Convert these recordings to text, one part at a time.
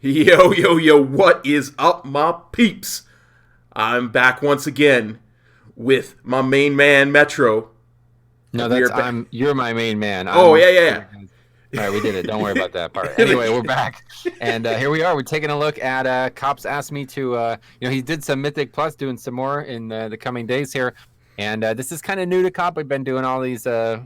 Yo, yo, yo, what is up, my peeps? I'm back once again with my main man, Metro. No, And we are back. you're my main man. Oh, I'm yeah, All right, we did it. Don't worry about that part. yeah. Anyway, we're back. And here we are. We're taking a look at Cops asked me to he did some Mythic Plus, doing some more in the coming days here. And this is kind of new to Cop. We've been doing all these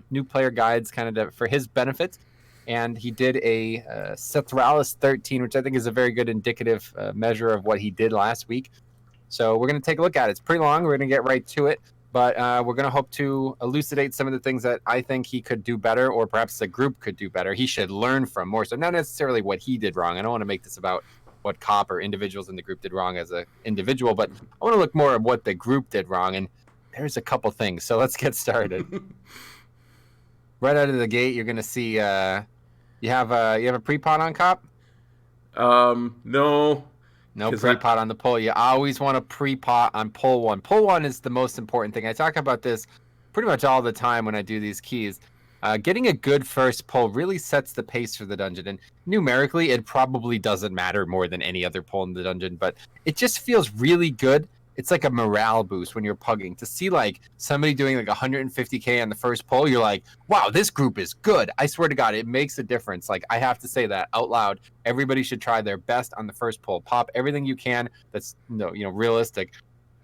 new player guides kind of for his benefit. And he did a Sethraliss 13, which I think is a very good indicative measure of what he did last week. So we're going to take a look at it. It's pretty long. We're going to get right to it. But we're going to hope to elucidate some of the things that I think he could do better, or perhaps the group could do better. He should learn from more. So not necessarily what he did wrong. I don't want to make this about what Cop or individuals in the group did wrong as an individual, but I want to look more at what the group did wrong. And there's a couple things. So let's get started. Right out of the gate, you're going to see you have a pre-pot on Cop? No. No pre-pot on the pull. You always want a pre-pot on pull one. Pull one is the most important thing. I talk about this pretty much all the time when I do these keys. Getting a good first pull really sets the pace for the dungeon. And numerically, it probably doesn't matter more than any other pull in the dungeon, but it just feels really good. It's like a morale boost when you're pugging. To see like somebody doing like 150k on the first pull, you're like, wow, this group is good. I swear to God, it makes a difference. Like, I have to say that out loud. Everybody should try their best on the first pull. Pop everything you can that's realistic.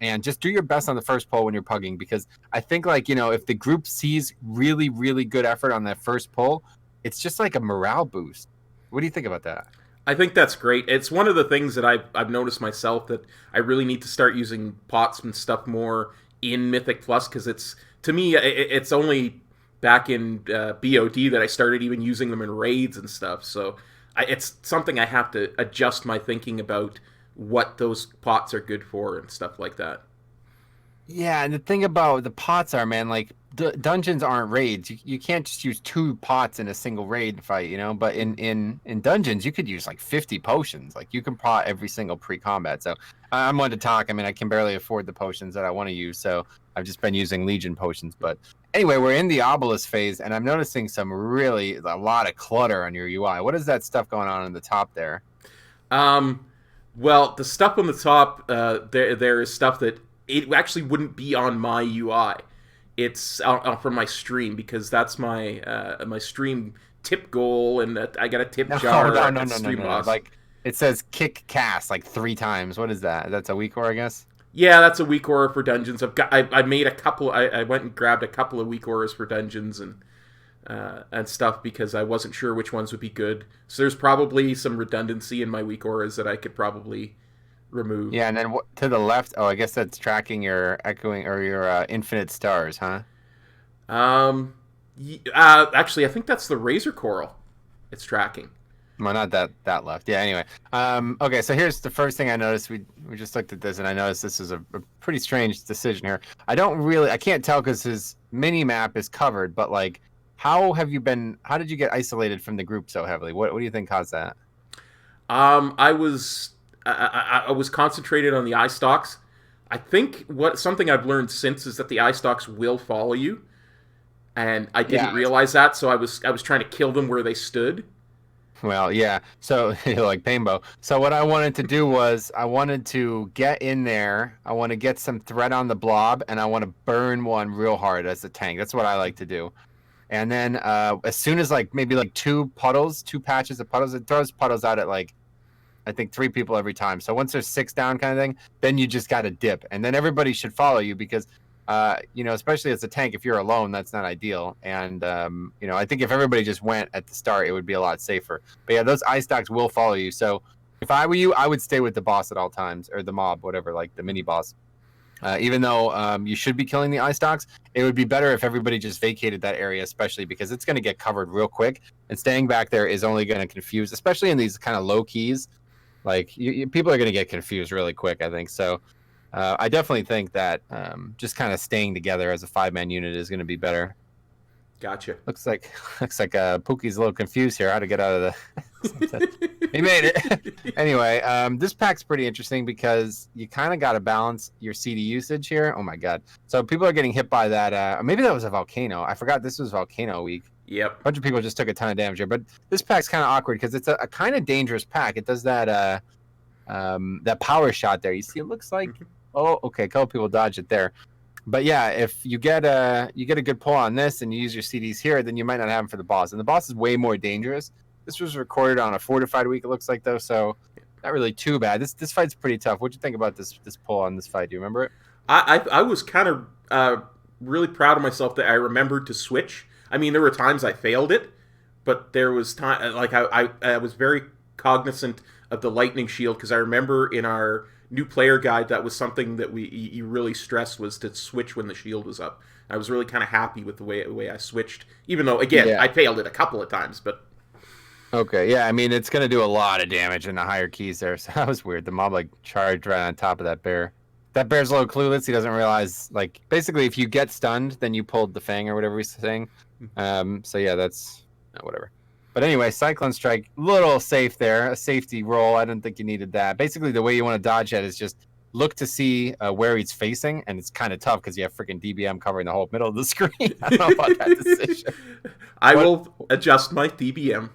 And just do your best on the first pull when you're pugging, because I think if the group sees really, really good effort on that first pull, it's just like a morale boost. What do you think about that? I think that's great. It's one of the things that I've noticed myself, that I really need to start using pots and stuff more in Mythic Plus, because to me, it's only back in BOD that I started even using them in raids and stuff. So it's something I have to adjust my thinking about what those pots are good for and stuff like that. Yeah, and the thing about the pots are, man, like dungeons aren't raids. You can't just use 2 pots in a single raid fight, But in dungeons, you could use like 50 potions. Like, you can pot every single pre-combat. So I'm one to talk. I mean, I can barely afford the potions that I want to use, so I've just been using Legion potions. But anyway, we're in the obelisk phase, and I'm noticing a lot of clutter on your UI. What is that stuff going on the top there? Well, the stuff on the top, there is stuff that it actually wouldn't be on my UI. It's from my stream, because that's my my stream tip goal, and I got a tip jar. No. Like, it says kick cast like 3 times. What is that? That's a weak core, I guess. Yeah, that's a weak aura for dungeons. I made a couple. I went and grabbed a couple of weak auras for dungeons and stuff, because I wasn't sure which ones would be good. So there's probably some redundancy in my weak auras that I could probably remove. Yeah, and then to the left, I guess that's tracking your echoing or your infinite stars, huh? Actually, I think that's the razor coral it's tracking. Well, not that left. Yeah, anyway. Okay, so here's the first thing I noticed. We just looked at this, and I noticed this is a pretty strange decision here. I can't tell because his mini map is covered, but like, how did you get isolated from the group so heavily? What do you think caused that? I was concentrated on the eye stalks. I think something I've learned since is that the eye stalks will follow you, and I didn't realize that, so I was trying to kill them where they stood. Well, yeah. So like Painbow. So what I wanted to do was I wanted to get in there. I want to get some threat on the blob, and I want to burn one real hard as a tank. That's what I like to do. And then as soon as maybe 2 patches of puddles, it throws puddles out at I think 3 people every time. So once there's 6 down kind of thing, then you just got to dip. And then everybody should follow you, because, especially as a tank, if you're alone, that's not ideal. And, I think if everybody just went at the start, it would be a lot safer. But yeah, those eye stocks will follow you. So if I were you, I would stay with the boss at all times, or the mob, whatever, like the mini boss. Even though you should be killing the eye stocks, it would be better if everybody just vacated that area, especially because it's going to get covered real quick. And staying back there is only going to confuse, especially in these kind of low keys. Like, people are going to get confused really quick, I think. So I definitely think that just kind of staying together as a 5-man unit is going to be better. Gotcha. Looks like Pookie's a little confused here how to get out of the... He made it. Anyway, this pack's pretty interesting because you kind of got to balance your CD usage here. Oh my god. So people are getting hit by that. Maybe that was a volcano. I forgot this was volcano week. Yep. A bunch of people just took a ton of damage here. But this pack's kind of awkward because it's a kind of dangerous pack. It does that that power shot there. You see, it looks like oh, okay, a couple people dodged it there. But yeah, if you get a good pull on this and you use your CDs here, then you might not have them for the boss. And the boss is way more dangerous. This was recorded on a fortified week, it looks like though, so not really too bad. This fight's pretty tough. What'd you think about this pull on this fight? Do you remember it? I was kind of really proud of myself that I remembered to switch. I mean, there were times I failed it, but there was time like I was very cognizant of the lightning shield because I remember in our new player guide that was something that you really stressed was to switch when the shield was up. I was really kind of happy with the way I switched, even though again I failed it a couple of times, but. Okay, yeah, I mean it's gonna do a lot of damage in the higher keys there. So that was weird. The mob like charged right on top of that bear. That bear's a little clueless. He doesn't realize, like, basically if you get stunned, then you pulled the fang or whatever he's saying. So yeah, that's whatever. But anyway, Cyclone Strike, little safe there, a safety roll. I didn't think you needed that. Basically, the way you want to dodge that is just look to see where he's facing, and it's kind of tough because you have freaking DBM covering the whole middle of the screen. I don't know about that decision. I will adjust my DBM.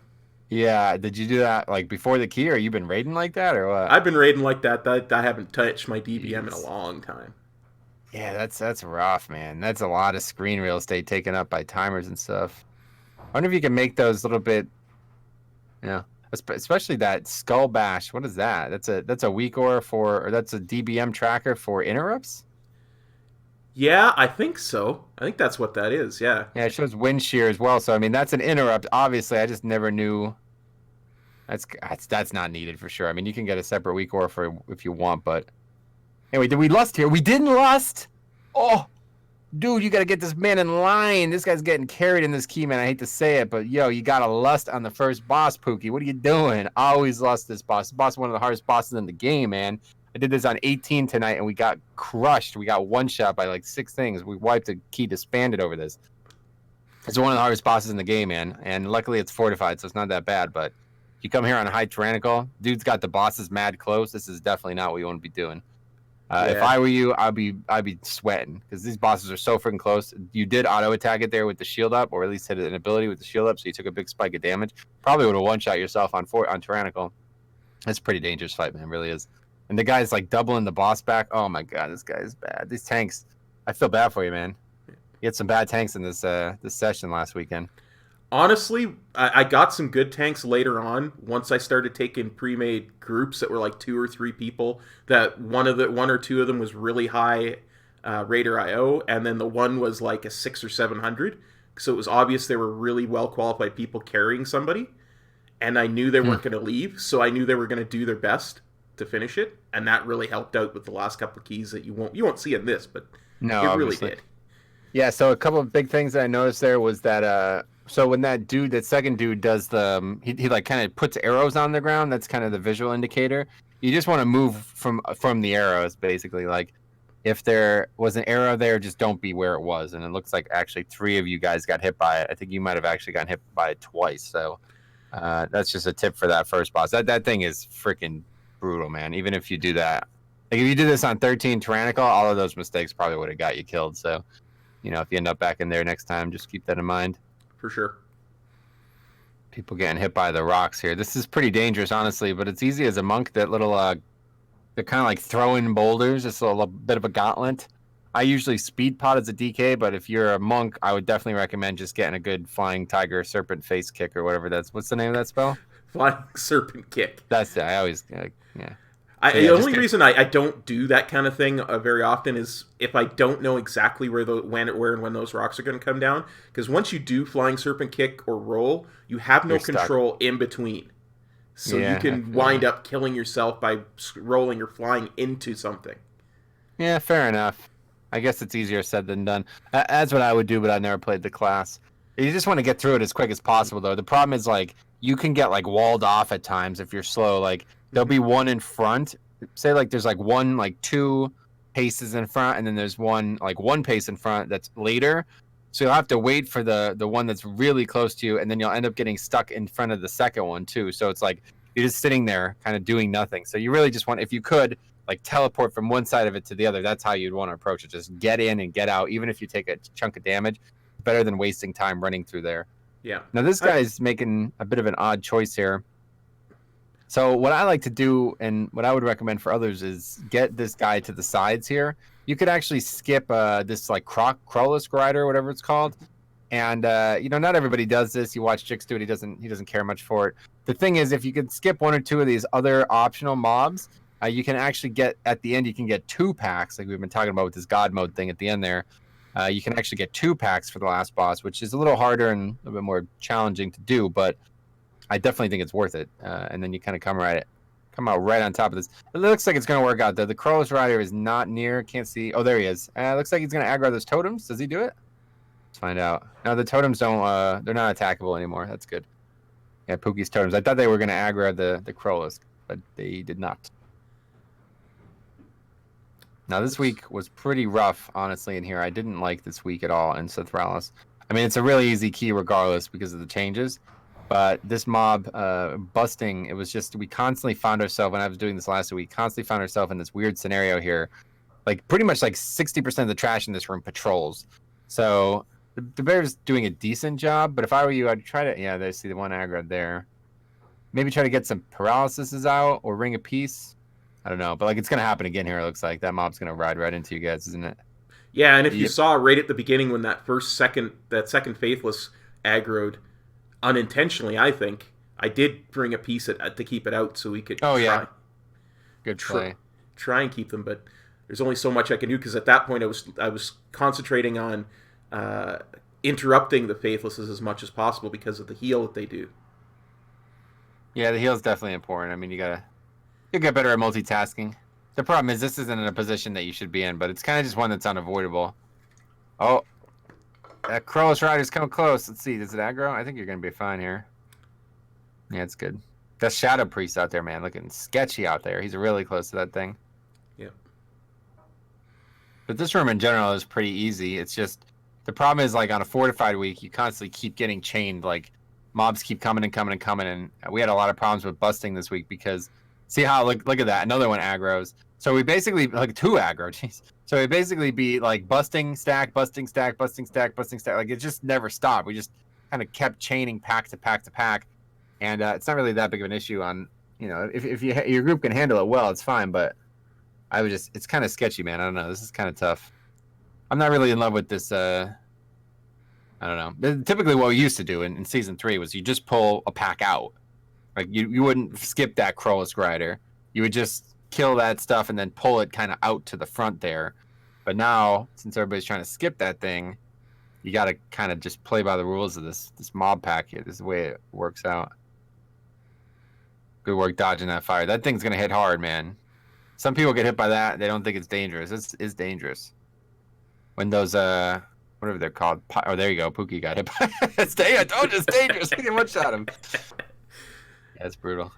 Yeah, did you do that like before the key, or you been raiding like that, or what? I've been raiding like that. I haven't touched my DBM in a long time. Yeah, that's rough, man. That's a lot of screen real estate taken up by timers and stuff. I wonder if you can make those a little bit, especially that Skull Bash. What is that? That's a weak aura or that's a DBM tracker for interrupts? Yeah, I think so. I think that's what that is, yeah. Yeah, it shows wind shear as well. So, I mean, that's an interrupt. Obviously, I just never knew. That's not needed for sure. I mean, you can get a separate weak aura for if you want, but anyway, did we lust here? We didn't lust. Oh, dude, you got to get this man in line. This guy's getting carried in this key, man. I hate to say it, but yo, you got to lust on the first boss, Pookie. What are you doing? Always lust this boss. This boss is one of the hardest bosses in the game, man. I did this on 18 tonight, and we got crushed. We got one shot by like 6 things. We wiped a key disbanded over this. It's one of the hardest bosses in the game, man. And luckily, it's fortified, so it's not that bad. But if you come here on a high tyrannical, dude's got the bosses mad close. This is definitely not what you want to be doing. If I were you, I'd be sweating because these bosses are so freaking close. You did auto attack it there with the shield up, or at least hit an ability with the shield up, so you took a big spike of damage. Probably would have one shot yourself on tyrannical. That's a pretty dangerous fight, man. It really is. And the guy's like doubling the boss back. Oh my god, this guy is bad. These tanks, I feel bad for you, man. You had some bad tanks in this session last weekend. Honestly, I got some good tanks later on. Once I started taking pre-made groups that were like 2 or 3 people, that one or two of them was really high Raider IO, and then the one was like a 600 or 700. So it was obvious they were really well qualified people carrying somebody, and I knew they weren't going to leave, so I knew they were going to do their best to finish it, and that really helped out with the last couple of keys that you won't see in this, but no, it obviously. really did. Yeah, so a couple of big things that I noticed there was that so when that second dude does the he like kind of puts arrows on the ground, that's kind of the visual indicator. You just want to move from the arrows, basically. Like if there was an arrow there, just don't be where it was. And it looks like actually 3 of you guys got hit by it. I think you might have actually gotten hit by it twice. So that's just a tip for that first boss. That thing is freaking brutal, man. Even if you do that, like if you do this on 13 tyrannical, all of those mistakes probably would have got you killed. So if you end up back in there next time, just keep that in mind. For sure. People getting hit by the rocks here. This is pretty dangerous, honestly, but it's easy as a monk. That little, they're kind of like throwing boulders. It's a little bit of a gauntlet. I usually speed pot as a DK, but if you're a monk, I would definitely recommend just getting a good flying tiger serpent face kick or whatever what's the name of that spell? Flying serpent kick. That's it. I always, yeah. The only reason I don't do that kind of thing very often is if I don't know exactly where and when those rocks are going to come down. Because once you do flying serpent kick or roll, you have no control in between. So you can wind up killing yourself by rolling or flying into something. Yeah, fair enough. I guess it's easier said than done. That's what I would do, but I never played the class. You just want to get through it as quick as possible, though. The problem is, like, you can get, like, walled off at times if you're slow. Like, there'll be one in front. Say, like, there's, like, 2 paces in front, and then there's one pace in front that's later. So you'll have to wait for the one that's really close to you, and then you'll end up getting stuck in front of the second one, too. So it's like you're just sitting there kind of doing nothing. So you really just want, if you could, like, teleport from one side of it to the other. That's how you'd want to approach it. Just get in and get out, even if you take a chunk of damage. Better than wasting time running through there. Yeah. Now this guy's making a bit of an odd choice here. So what I like to do, and what I would recommend for others, is get this guy to the sides here. You could actually skip this like Crowless Grider, or whatever it's called. And you know, not everybody does this. You watch Jix do it; he doesn't care much for it. The thing is, if you could skip one or two of these other optional mobs, you can actually get at the end. You can get 2 packs, like we've been talking about with this God mode thing at the end there. You can actually get 2 packs for the last boss, which is a little harder and a little bit more challenging to do, but I definitely think it's worth it. And then you kind of come out right on top of this. It looks like it's going to work out though. The Crowless Rider is not near. Can't see. Oh, there he is. Looks like he's going to aggro those totems. Does he do it? Let's find out. No, the totems don't. They're not attackable anymore. That's good. Yeah, Pookie's totems. I thought they were going to aggro the Crowless, but they did not. Now this week was pretty rough, honestly. In here, I didn't like this week at all in Sethraliss. I mean, it's a really easy key regardless because of the changes. But this mob busting, it was just, we constantly found ourselves, when I was doing this last week, constantly found ourselves in this weird scenario here. Like, pretty much like 60% of the trash in this room patrols. So, the bear's doing a decent job, but if I were you, I'd try to, yeah, they see the one aggro there. Maybe try to get some paralysis out, or Ring of Peace. I don't know, but like, it's going to happen again here, it looks like. That mob's going to ride right into you guys, isn't it? Yeah, and if you saw right at the beginning when that second Faithless aggroed, unintentionally, I think I did bring a piece to keep it out so we could. Oh yeah, good play. Try and keep them, but there's only so much I can do because at that point I was concentrating on interrupting the Faithlesses as much as possible because of the heal that they do. Yeah, the heal's definitely important. I mean, you'll get better at multitasking. The problem is this isn't in a position that you should be in, but it's kind of just one that's unavoidable. Oh. That Crowless Rider's coming close. Let's see. Does it aggro? I think you're going to be fine here. Yeah, it's good. That Shadow Priest out there, man. Looking sketchy out there. He's really close to that thing. Yep. But this room in general is pretty easy. It's just, the problem is, like, on a fortified week, you constantly keep getting chained. Like, mobs keep coming and coming and coming. And we had a lot of problems with busting this week because, see how, look at that. Another one aggroes. So we basically, like, 2 aggro. Jeez. So it basically be like busting, stack, busting, stack, busting, stack, busting, stack. Like it just never stopped. We just kind of kept chaining pack to pack to pack. And it's not really that big of an issue on, you know, if your group can handle it well, it's fine. But it's kind of sketchy, man. I don't know. This is kind of tough. I'm not really in love with this. I don't know. Typically what we used to do in season 3 was you just pull a pack out. Like you wouldn't skip that Crowless Grider. You would just kill that stuff and then pull it kind of out to the front there. But now, since everybody's trying to skip that thing, you got to kind of just play by the rules of this mob pack here. This is the way it works out. Good work dodging that fire. That thing's going to hit hard, man. Some people get hit by that. They don't think it's dangerous. It's dangerous. When those, whatever they're called. Oh, there you go. Pookie got hit by it. I told you it's dangerous. Look at one shot him. Yeah, it's brutal.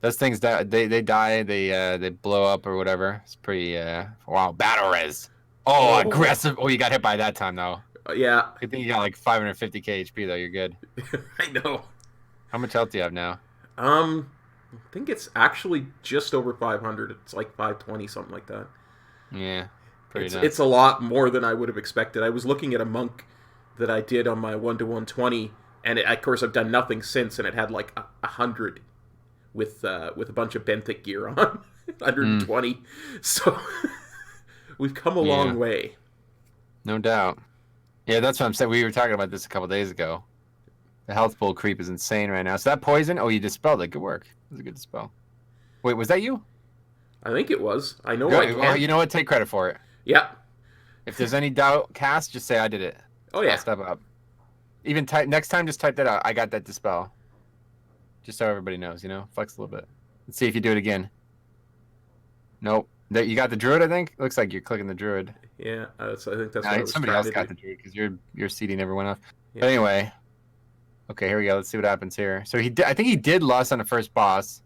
Those things, they die, they blow up or whatever. It's pretty, wow, battle res. Oh, aggressive. Oh, you got hit by that time, though. Yeah. I think you got like 550k HP, though. You're good. I know. How much health do you have now? I think it's actually just over 500. It's like 520, something like that. Yeah. It's a lot more than I would have expected. I was looking at a monk that I did on my 1-to-120, and of course I've done nothing since, and it had like 100. With a bunch of benthic gear on, 120. So we've come a long way. No doubt. Yeah, that's what I'm saying. We were talking about this a couple days ago. The health pool creep is insane right now. So that poison, oh, you dispelled it. Good work. It was a good dispel. Wait, was that you? I think it was. I know I can. Well, you know what? Take credit for it. Yeah. If there's any doubt, cast, just say I did it. Oh, yeah. I'll step up. Even next time, just type that out. I got that dispel. Just so everybody knows, you know? Flex a little bit. Let's see if you do it again. Nope. You got the druid, I think? Looks like you're clicking the druid. Yeah, I think that's what I was somebody else got the druid because you're seeding everyone off. Yeah. But anyway. Okay, here we go. Let's see what happens here. So I think he did loss on the first boss.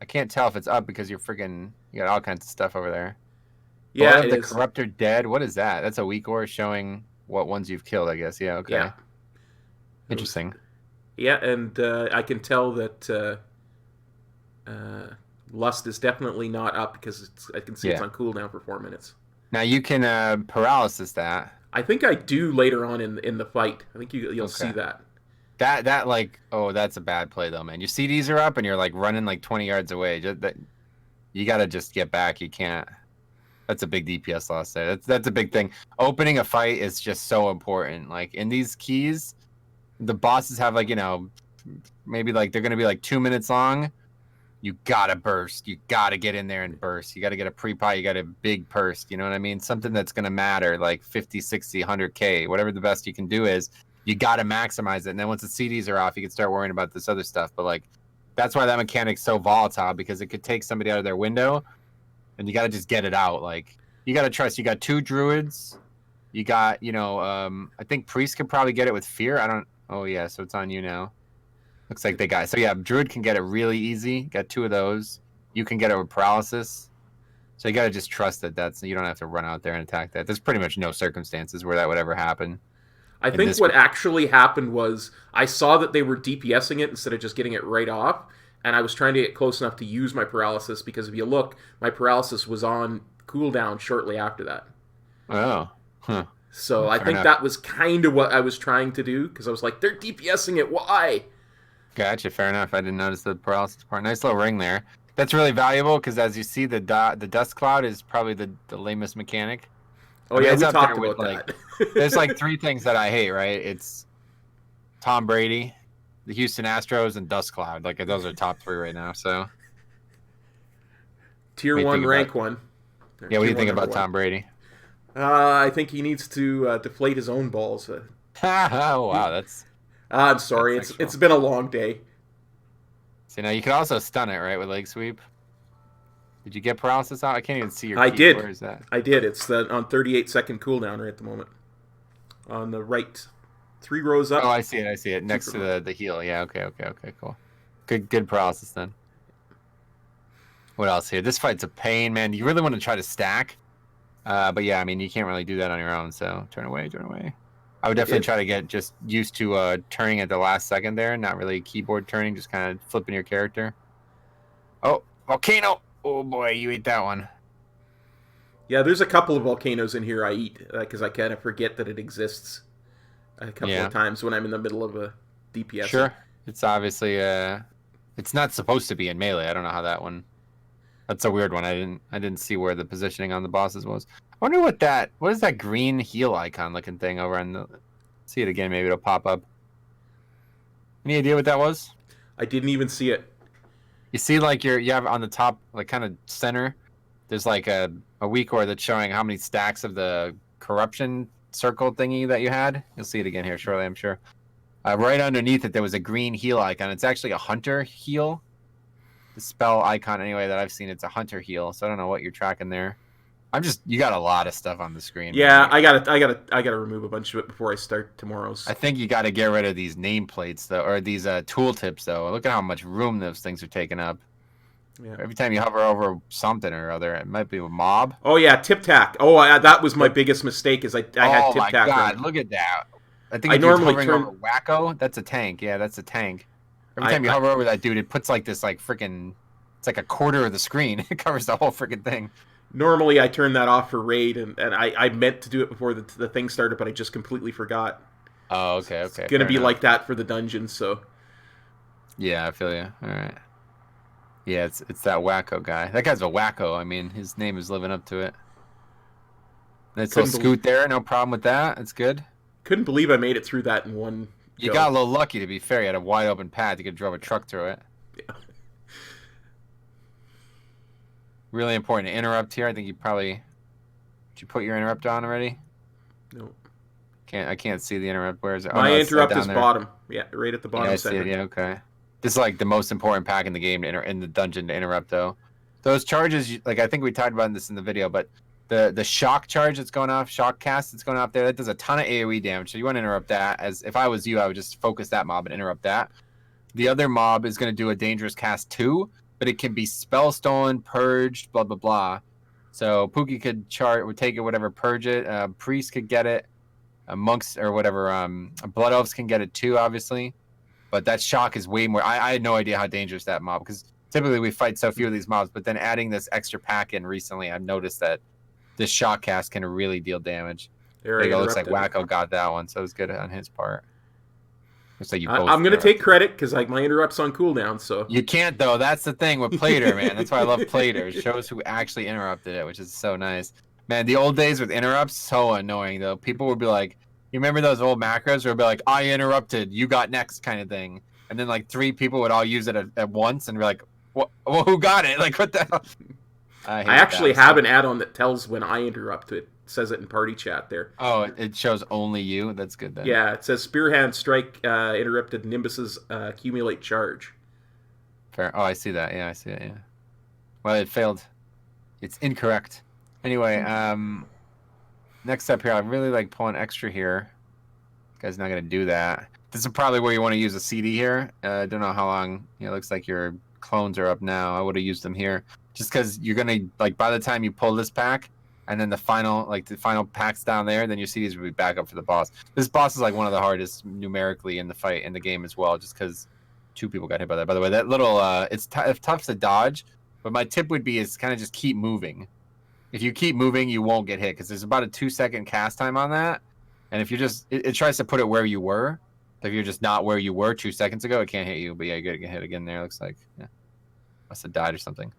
I can't tell if it's up because you got all kinds of stuff over there. Yeah, the Corruptor dead. What is that? That's a weak ore showing what ones you've killed, I guess. Yeah, okay. Yeah. Interesting. Yeah, and I can tell that Lust is definitely not up because I can see it's on cooldown for 4 minutes. Now you can paralysis that. I think I do later on in the fight. I think you'll see Okay. that. That like, oh, that's a bad play though, man. Your CDs are up and you're like running like 20 yards away. You gotta just get back. You can't. That's a big DPS loss there. That's a big thing. Opening a fight is just so important. Like in these keys, the bosses have like, maybe like they're gonna be like 2 minutes long. You gotta burst. You gotta get in there and burst. You gotta get a pre-pot. You got a big burst. You know what I mean? Something that's gonna matter, like 50, 60, 100K, whatever the best you can do is. You gotta maximize it. And then once the CDs are off, you can start worrying about this other stuff. But like, that's why that mechanic's so volatile, because it could take somebody out of their window, and you gotta just get it out. Like, you gotta trust. You got 2 druids. You got, I think priest could probably get it with fear. I don't. Oh yeah, so it's on you now. Looks like they got. So yeah, druid can get it really easy. Got 2 of those. You can get it with paralysis. So you gotta just trust that you don't have to run out there and attack that. There's pretty much no circumstances where that would ever happen. I think what actually happened was I saw that they were DPSing it instead of just getting it right off, and I was trying to get close enough to use my paralysis, because if you look, my paralysis was on cooldown shortly after that. Oh. Huh. So I think that was kind of what I was trying to do, because I was like, they're DPSing it, why? Gotcha, fair enough. I didn't notice the paralysis part. Nice little ring there. That's really valuable, because as you see, the dust cloud is probably the lamest mechanic. Oh, yeah, we talked about that. There's like 3 things that I hate, right? It's Tom Brady, the Houston Astros, and Dust Cloud. Like, those are top 3 right now, so. Tier 1, rank 1. Yeah, what do you think about Tom Brady? I think he needs to deflate his own balls. Oh, wow, that's... I'm sorry, it's been a long day. See, now you can also stun it, right, with leg sweep? Did you get paralysis out? I can't even see your key. I did. Where is that? I did. It's on 38-second cooldown right at the moment. On the right. 3 rows up. Oh, I see it. Next to the heal. Yeah, okay, cool. Good paralysis then. What else here? This fight's a pain, man. You really want to try to stack. But yeah, I mean, you can't really do that on your own, so turn away. I would definitely try to get just used to turning at the last second there, not really keyboard turning, just kind of flipping your character. Oh, volcano! Oh boy, you ate that one. Yeah, there's a couple of volcanoes in here I eat, because I kind of forget that it exists a couple of times when I'm in the middle of a DPS. Sure. It's obviously, it's not supposed to be in melee. I don't know how that one... That's a weird one. I didn't see where the positioning on the bosses was. I wonder what is that green heal icon looking thing over on the... See it again, maybe it'll pop up. Any idea what that was? I didn't even see it. You see, like, you have on the top, like, kind of center, there's like a weak ore that's showing how many stacks of the corruption circle thingy that you had. You'll see it again here shortly, I'm sure. Right underneath it, there was a green heal icon. It's actually a hunter heal. The spell icon, anyway, that I've seen, it's a hunter heal. So I don't know what you're tracking there. You got a lot of stuff on the screen. Yeah, man. I gotta remove a bunch of it before I start tomorrow's. I think you got to get rid of these nameplates though, or these tooltips though. Look at how much room those things are taking up. Yeah. Every time you hover over something or other, it might be a mob. Oh yeah, tip tack. Oh, that was my biggest mistake. Is I had tip tack. Oh my god, look at that! I think if you're hovering over Wacko, that's a tank. Yeah, that's a tank. Every time you hover over that dude, it puts like this freaking. It's like a quarter of the screen. It covers the whole freaking thing. Normally, I turn that off for raid, and I meant to do it before the thing started, but I just completely forgot. Oh, okay. It's gonna be like that for the dungeon, so. Yeah, I feel you. All right. Yeah, it's that Wacko guy. That guy's a Wacko. I mean, his name is living up to it. That's a scoot there. No problem with that. That's good. Couldn't believe I made it through that in one. You got a little lucky, to be fair. You had a wide open path. You could drive a truck through it. Yeah. Really important to interrupt here. I think did you put your interrupt on already? No. I can't see the interrupt. Where is it? My interrupt is bottom. Yeah, right at the bottom center. I see it. Yeah, okay. This is like the most important pack in the game in the dungeon to interrupt though. Those charges, like I think we talked about this in the video, but the shock charge that's going off, shock cast that's going off there, that does a ton of AoE damage. So you want to interrupt that. As if I was you, I would just focus that mob and interrupt that. The other mob is going to do a dangerous cast too, but it can be spell stolen, purged, blah blah blah. So Pookie could take it, whatever, purge it. Priest could get it. Monks or whatever, blood elves can get it too, obviously. But that shock is way more. I had no idea how dangerous that mob, because typically we fight so few of these mobs. But then adding this extra pack in recently, I've noticed that this shock cast can really deal damage. There, There I you go. Looks like interrupted. Wacko got that one, so it was good on his part. Looks like you both. I'm going to take interrupted. credit because like my interrupt's on cooldown, so. You can't though. That's the thing with Plater, man. That's why I love Plater. It shows who actually interrupted it, which is so nice. Man, the old days with interrupts, so annoying though. People would be like, you remember those old macros where it'd be like, I interrupted, you got next kind of thing. And then like 3 people would all use it at once and be like, well, who got it? Like, what the hell? I actually have an add-on that tells when I interrupt. It says it in party chat there. Oh, it shows only you? That's good then. Yeah, it says Spearhand Strike interrupted Nimbus's accumulate charge. Fair. Oh, I see that. Yeah, I see it. Yeah. Well, it failed. It's incorrect. Anyway, next up here, I really like pulling extra here. This guy's not gonna do that. This is probably where you want to use a CD here. I don't know how long. It looks like your clones are up now. I would have used them here, just because you're gonna like by the time you pull this pack, and then the final packs down there, then your CDs will be back up for the boss. This boss is like one of the hardest numerically in the fight in the game as well, just because 2 people got hit by that. By the way, that little it's tough to dodge, but my tip would be is kind of just keep moving. If you keep moving, you won't get hit because there's about a 2-second cast time on that, and if you're just it tries to put it where you were. If you're just not where you were 2 seconds ago, it can't hit you. But yeah, you're gonna get hit again there. Looks like yeah, must have died or something.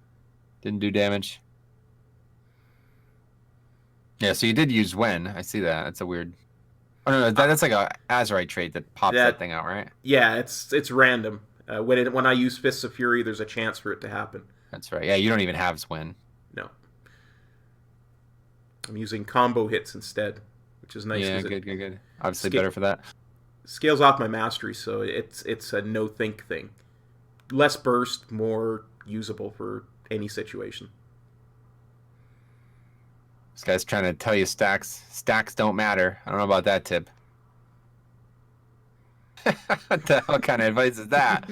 Didn't do damage. Yeah, so you did use when. I see that. That's a weird. Oh no, that's like a Azerite trait that pops that thing out, right? Yeah, it's random. When I use Fists of Fury, there's a chance for it to happen. That's right. Yeah, you don't even have Swin. No. I'm using combo hits instead, which is nice. Yeah, good. Obviously better for that. Scales off my mastery, so it's a no think thing. Less burst, more usable for any situation. This guy's trying to tell you stacks don't matter. I don't know about that tip. What the hell kind of advice is that?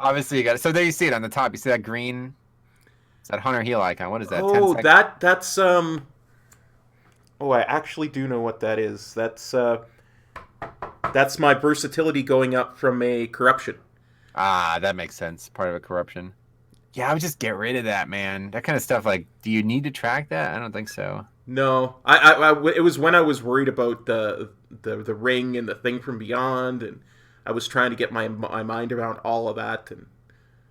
Obviously you got it. So there you see it on the top. You see that green? Is that Hunter heal icon? What is that? Oh, that's Oh, I actually do know what that is. That's my versatility going up from a corruption. Ah, that makes sense. Part of a corruption. Yeah, I would just get rid of that, man. That kind of stuff. Like, do you need to track that? I don't think so. No, it was when I was worried about the ring and the thing from beyond, and I was trying to get my mind around all of that. And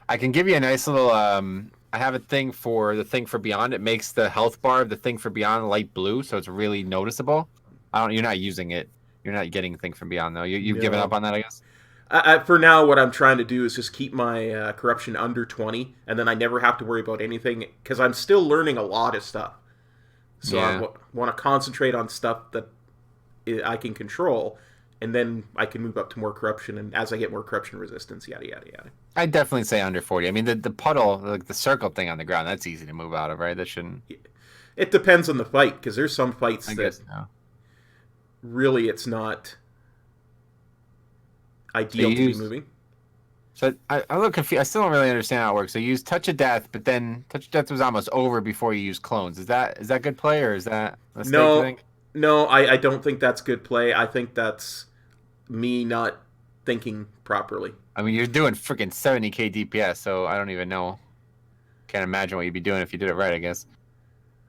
I can give you a nice little. I have a thing for the thing for beyond. It makes the health bar of the thing for beyond light blue, so it's really noticeable. You're not using it. You're not getting thing from beyond though. You've given up on that, I guess. For now, what I'm trying to do is just keep my corruption under 20, and then I never have to worry about anything because I'm still learning a lot of stuff. So yeah. I want to concentrate on stuff that I can control, and then I can move up to more corruption, and as I get more corruption resistance, yada, yada, yada. I'd definitely say under 40. I mean, the puddle, like the circle thing on the ground, that's easy to move out of, right? That shouldn't... It depends on the fight, because there's some fights that really it's not ideal to be moving. So I'm a little confused. I still don't really understand how it works. So you use Touch of Death, but then Touch of Death was almost over before you use clones. Is that good play, or is that a mistake, no? You think? No, I don't think that's good play. I think that's me not thinking properly. I mean, you're doing freaking 70k DPS, so I don't even know. Can't imagine what you'd be doing if you did it right, I guess.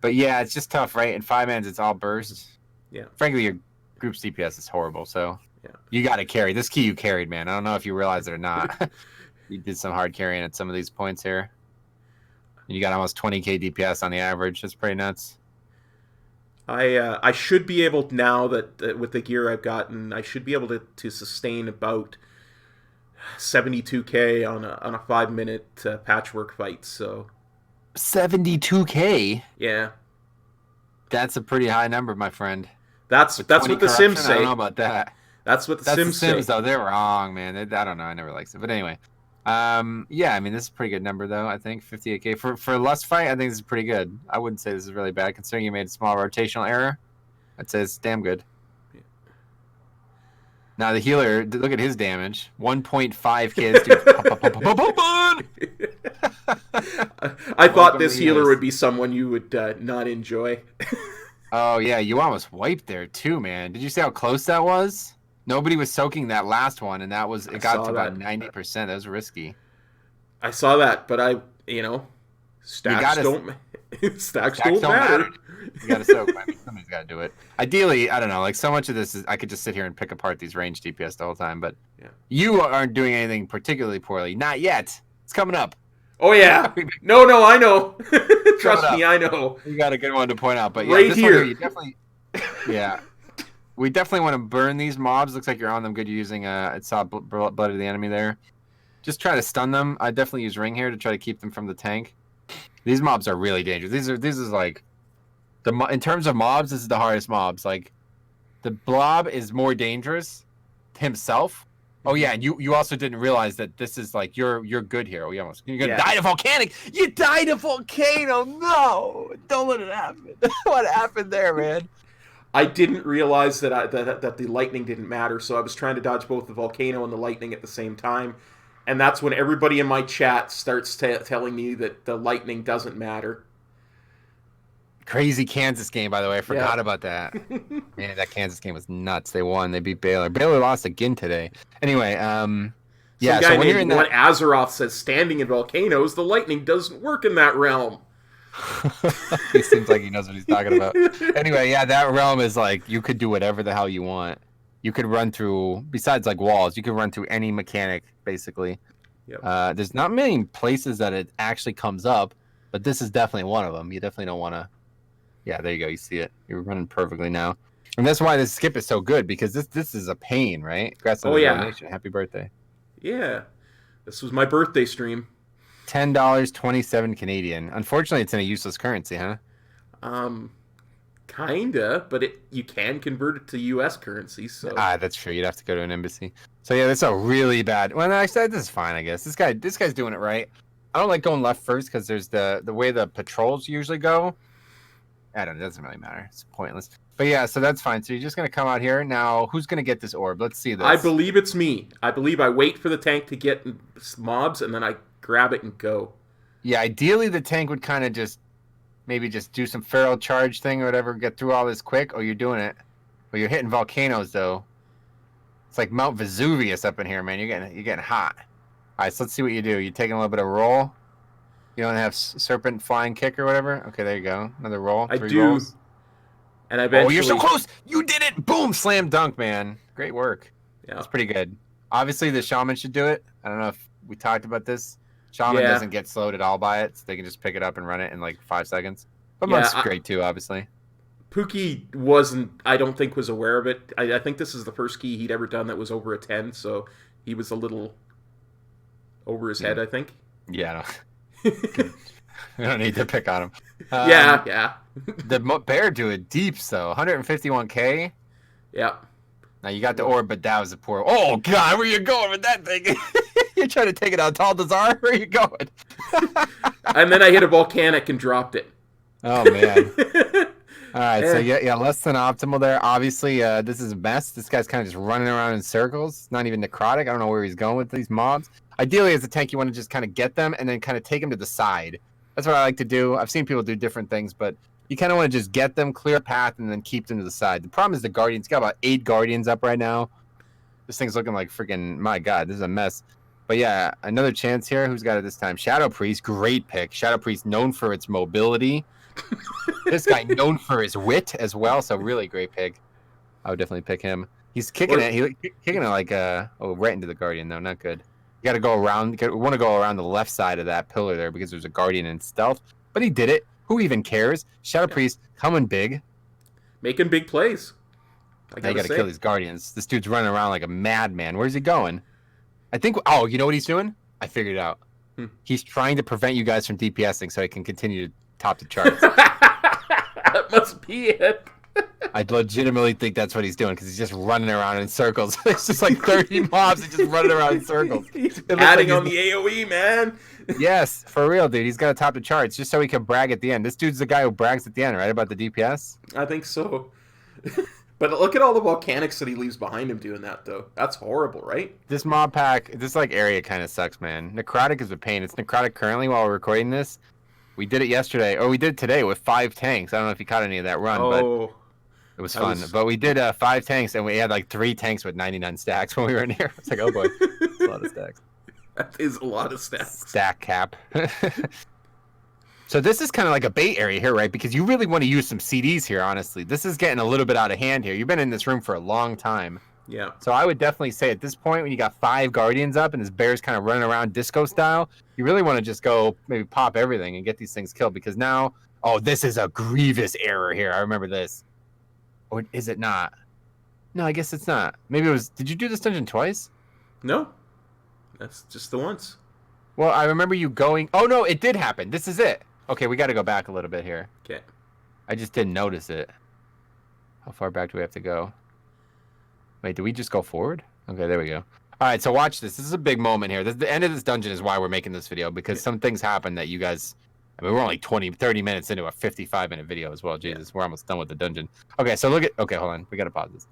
But yeah, it's just tough, right? In 5-mans, it's all bursts. Yeah. Frankly, your group's DPS is horrible, so... Yeah. You got to carry. This key you carried, man. I don't know if you realize it or not. You did some hard carrying at some of these points here. You got almost 20k DPS on the average. That's pretty nuts. I should be able now that with the gear I've gotten, I should be able to sustain about 72k on a 5-minute patchwork fight. So 72k. Yeah. That's a pretty high number, my friend. That's what the Sims say. I don't know about that. That's what the Sims say. Though. They're wrong, man. I don't know. I never liked it. But anyway. Yeah, I mean, this is a pretty good number, though, I think. 58k. For a Lust fight, I think this is pretty good. I wouldn't say this is really bad, considering you made a small rotational error. I'd say it's damn good. Yeah. Now, the healer, look at his damage. 1.5 kids. I thought this healer would be someone you would not enjoy. Oh, yeah, you almost wiped there, too, man. Did you see how close that was? Nobody was soaking that last one, and it got to about 90%. That was risky. I saw that, but stats don't... Stacks Stacks don't don't matter. You gotta soak. I mean, somebody's gotta do it. Ideally, I don't know. Like so much of this is I could just sit here and pick apart these range DPS the whole time, but Yeah. you aren't doing anything particularly poorly. Not yet. It's coming up. Oh yeah. No, I know. Trust me, I know. You got a good one to point out, but yeah, Right this here. one here, you definitely. Yeah, we definitely want to burn these mobs. Looks like you're on them good. You're using it saw blood of the enemy there. Just try to stun them. I definitely use ring here to try to keep them from the tank. These mobs are really dangerous. This is like in terms of mobs, this is the hardest mobs. Like the blob is more dangerous himself. Oh yeah, and you also didn't realize that this is like you're good here. Oh, you're gonna die to volcanic. You died to volcano. No, don't let it happen. What happened there, man? I didn't realize that that the lightning didn't matter, so I was trying to dodge both the volcano and the lightning at the same time, and that's when everybody in my chat starts telling me that the lightning doesn't matter. Crazy Kansas game, by the way. I forgot about that. Man, that Kansas game was nuts. They won. They beat Baylor. Baylor lost again today. Anyway, yeah. Some guy so when you're in that, OneAzeroth says, standing in volcanoes, the lightning doesn't work in that realm. he seems like he knows what he's talking about. Anyway, yeah, that realm is like you could do whatever the hell you want. You could run through, besides like walls, you could run through any mechanic basically. Yep. There's not many places that it actually comes up, but this is definitely one of them. You definitely don't want to. Yeah, there you go. You see it. You're running perfectly now, and that's why this skip is so good because this is a pain, right? Congrats on the donation. Happy birthday. Yeah, this was my birthday stream. $10.27 Canadian. Unfortunately, it's in a useless currency, huh? Kinda, but you can convert it to U.S. currency. So that's true. You'd have to go to an embassy. So yeah, that's a really bad. Well, I said this is fine, I guess. This guy's doing it right. I don't like going left first because there's the way the patrols usually go. I don't know. It doesn't really matter. It's pointless. But yeah, so that's fine. So you're just going to come out here. Now, who's going to get this orb? Let's see this. I believe it's me. I believe I wait for the tank to get mobs, and then I grab it and go. Yeah, ideally the tank would kind of just maybe just do some feral charge thing or whatever, get through all this quick. Oh, you're doing it. But you're hitting volcanoes, though. It's like Mount Vesuvius up in here, man. You're getting hot. All right, so let's see what you do. You're taking a little bit of roll. You don't have serpent flying kick or whatever? Okay, there you go. Another roll. I do. Rolls. And I eventually... Oh, you're so close! You did it! Boom! Slam dunk, man. Great work. Yeah. That's pretty good. Obviously, the shaman should do it. I don't know if we talked about this. Shaman doesn't get slowed at all by it, so they can just pick it up and run it in like 5 seconds. But Monk's great too, obviously. Pookie I don't think was aware of it. I think this is the first key he'd ever done that was over a 10, so he was a little over his head, I think. Yeah, we don't need to pick on him. Yeah. The bear do it deep, though. 151k. Yeah. Now you got the orb, but that was a poor. Oh God, where you going with that thing? You're trying to take it out, Taldazar? Where are you going? And then I hit a volcanic and dropped it. Oh man. All right, so yeah, less than optimal there. Obviously, this is a mess. This guy's kind of just running around in circles. Not even necrotic. I don't know where he's going with these mobs. Ideally, as a tank, you want to just kind of get them and then kind of take them to the side. That's what I like to do. I've seen people do different things, but you kind of want to just get them, clear a path, and then keep them to the side. The problem is the Guardians. Got about 8 Guardians up right now. This thing's looking like freaking, my God, this is a mess. But yeah, another chance here. Who's got it this time? Shadow Priest, great pick. Shadow Priest known for its mobility. This guy known for his wit as well, so really great pick. I would definitely pick him. He's kicking it. He's kicking it like right into the Guardian though. Not good. You got to go around. We want to go around the left side of that pillar there because there's a Guardian in stealth. But he did it. Who even cares? Shadow Priest coming big, making big plays. Now you got to kill these Guardians. This dude's running around like a madman. Where's he going? I think. Oh, you know what he's doing? I figured it out. He's trying to prevent you guys from DPSing so he can continue to top the charts. That must be it. I legitimately think that's what he's doing because he's just running around in circles. It's just like 30 mobs and just running around in circles. He's adding on the AoE, man. Yes, for real, dude. He's got to top the charts just so he can brag at the end. This dude's the guy who brags at the end, right? About the DPS? I think so. But look at all the volcanics that he leaves behind him doing that, though. That's horrible, right? This mob pack, this like area kind of sucks, man. Necrotic is a pain. It's necrotic currently while we're recording this. We did it yesterday, or we did it today with 5 tanks. I don't know if you caught any of that run, but it was fun. But we did 5 tanks, and we had like 3 tanks with 99 stacks when we were in here. It's like, oh boy, that's a lot of stacks. That is a lot of stacks. Stack cap. So this is kind of like a bait area here, right? Because you really want to use some CDs here, honestly. This is getting a little bit out of hand here. You've been in this room for a long time. Yeah. So I would definitely say at this point, when you got 5 Guardians up and this bear's kind of running around disco style, you really want to just go maybe pop everything and get these things killed. Because now, oh, this is a grievous error here. I remember this. Or is it not? No, I guess it's not. Maybe it was. Did you do this dungeon twice? No. That's just the once. Well, I remember you going. Oh, no, it did happen. This is it. Okay, we got to go back a little bit here. Okay. I just didn't notice it. How far back do we have to go? Wait, do we just go forward? Okay, there we go. All right, so watch this. This is a big moment here. The end of this dungeon is why we're making this video, because some things happen that you guys... I mean, we're only 30 minutes into a 55-minute video as well. Jesus, we're almost done with the dungeon. Okay, so look at... Okay, hold on. We got to pause this.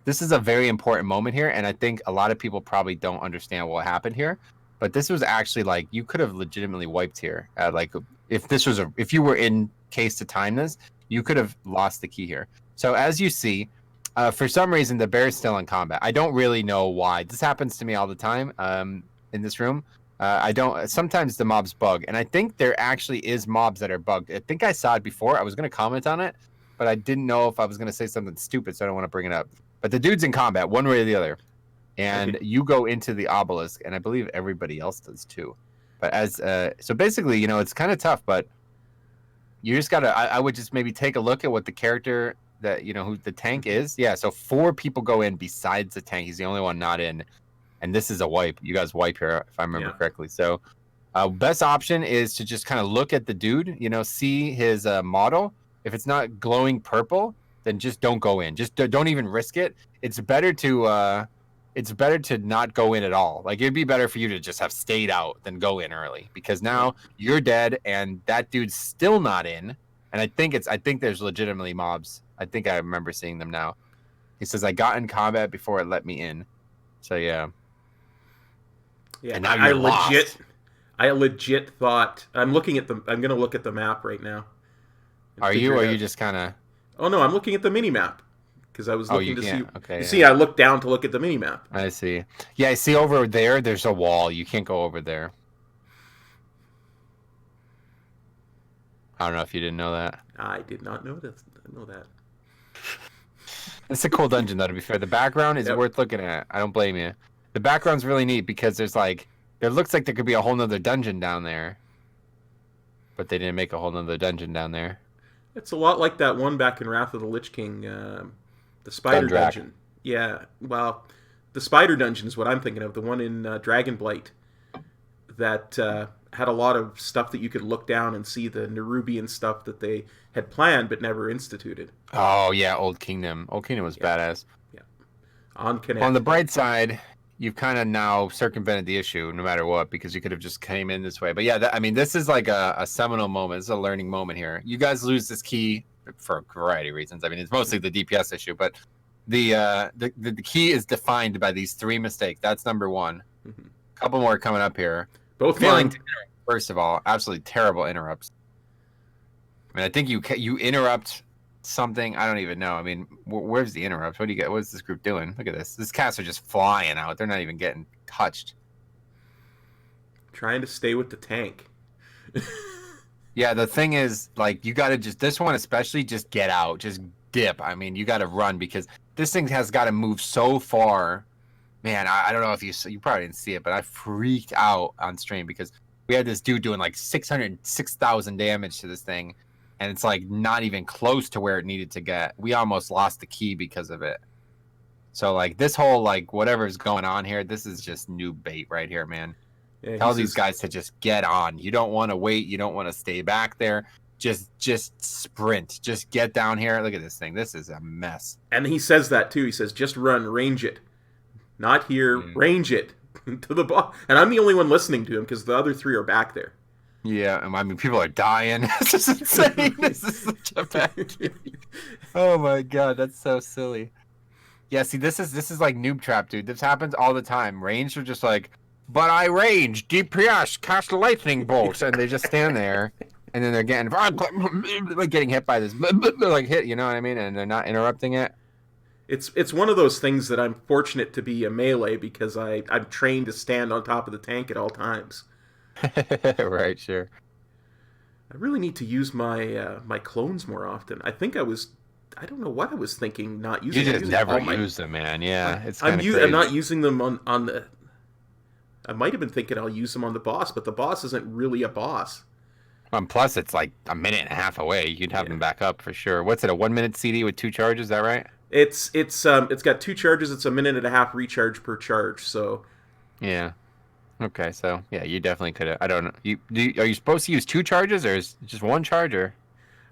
This is a very important moment here, and I think a lot of people probably don't understand what happened here. But this was actually like... You could have legitimately wiped here. Like, if you were in case to time this, you could have lost the key here. So as you see... for some reason, the bear is still in combat. I don't really know why. This happens to me all the time in this room. Sometimes the mobs bug, and I think there actually is mobs that are bugged. I think I saw it before. I was going to comment on it, but I didn't know if I was going to say something stupid, so I don't want to bring it up. But the dude's in combat, one way or the other. And you go into the obelisk, and I believe everybody else does too. But so basically, it's kind of tough, but you just got to... I would just maybe take a look at what the character... that who the tank is. Yeah, so 4 people go in besides the tank. He's the only one not in, and this is a wipe. You guys wipe here if I remember correctly. So best option is to just kind of look at the dude, see his model. If it's not glowing purple, then just don't go in. Just don't even risk it. It's better to not go in at all. Like, it'd be better for you to just have stayed out than go in early, because now you're dead and that dude's still not in. And I think there's legitimately mobs. I think I remember seeing them now. He says, I got in combat before it let me in. So, yeah. Yeah, and now you're I legit thought... I'm going to look at the map right now. Are you, or are you just kind of... Oh, no, I'm looking at the mini-map. Because I was looking to see... Okay, see, I looked down to look at the mini-map. I see. Yeah, I see over there, there's a wall. You can't go over there. I don't know if you didn't know that. I did not know that. It's a cool dungeon, though, to be fair. The background is worth looking at. I don't blame you. The background's really neat because there looks like there could be a whole nother dungeon down there. But they didn't make a whole nother dungeon down there. It's a lot like that one back in Wrath of the Lich King, the Spider Dungeon. Yeah, well, the Spider Dungeon is what I'm thinking of. The one in Dragonblight that had a lot of stuff that you could look down and see the Nerubian stuff that they had planned but never instituted. Oh, yeah, Old Kingdom. Old Kingdom was badass. Yeah. On the bright side, you've kind of now circumvented the issue no matter what, because you could have just came in this way. But yeah, this is like a seminal moment. This is a learning moment here. You guys lose this key for a variety of reasons. I mean, it's mostly the DPS issue, but the key is defined by these 3 mistakes. That's number 1. Mm-hmm. A couple more coming up here. Both failing to interrupt. First of all, absolutely terrible interrupts. I mean, I think you interrupt something. I don't even know. I mean, where's the interrupt? What do you get? What's this group doing? Look at this. These cats are just flying out. They're not even getting touched. Trying to stay with the tank. Yeah, the thing is, like, you got to this one especially, just get out. Just dip. I mean, you got to run, because this thing has got to move so far. Man, I don't know if you probably didn't see it, but I freaked out on stream because we had this dude doing like 6,000 damage to this thing, and it's like not even close to where it needed to get. We almost lost the key because of it. So like this whole like whatever's going on here, this is just new bait right here, man. Yeah, tell these guys to just get on. You don't want to wait. You don't want to stay back there. Just sprint. Just get down here. Look at this thing. This is a mess. And he says that too. He says, just run, range it. Not here, range it to the boss. And I'm the only one listening to him because the other 3 are back there. Yeah, I mean, people are dying. This is insane. This is such a bad game. Oh my god, that's so silly. Yeah, see, this is like Noob Trap, dude. This happens all the time. Ranged are just like, but I range, DPS, cast a lightning bolt, and they just stand there, and then they're getting like getting hit by this, like hit, you know what I mean? And they're not interrupting it. It's one of those things that I'm fortunate to be a melee because I'm trained to stand on top of the tank at all times. Right, sure. I really need to use my my clones more often. I don't know what I was thinking not You using. I'm just using never all my, use them, man. Yeah, it's I'm kind of I'm not crazy. using them on the. I might have been thinking I'll use them on the boss, but the boss isn't really a boss. Plus, it's like a minute and a half away. You'd have Yeah. them back up for sure. What's it? A 1 minute CD with 2 charges? Is that right? It's got 2 charges. It's a minute and a half recharge per charge. So Yeah. Okay, so yeah, you definitely could have. I don't know. Are you supposed to use 2 charges or is it just one charger?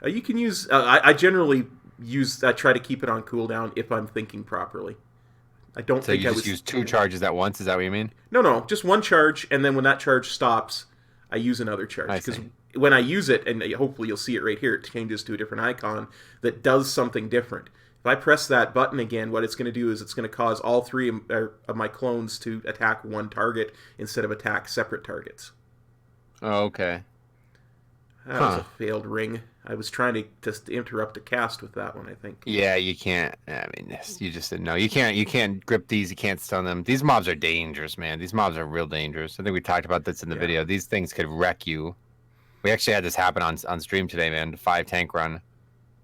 you can use. I generally use. I try to keep it on cooldown if I'm thinking properly. I don't So think you I just was. use 2 charges at once? Is that what you mean? No, just one charge, and then when that charge stops, I use another charge I because see. when I use it, and hopefully you'll see it right here, it changes to a different icon that does something different. If I press that button again, what it's going to do is it's going to cause all three of my clones to attack one target instead of attack separate targets. Oh, okay. That was a Huh. failed ring. I was trying to just interrupt a cast with that one, I think. Yeah, you can't. I mean, you just didn't know. You can't. You can't grip these. You can't stun them. These mobs are dangerous, man. These mobs are real dangerous. I think we talked about this in the Yeah. video. These things could wreck you. We actually had this happen on stream today, man. The 5 tank run.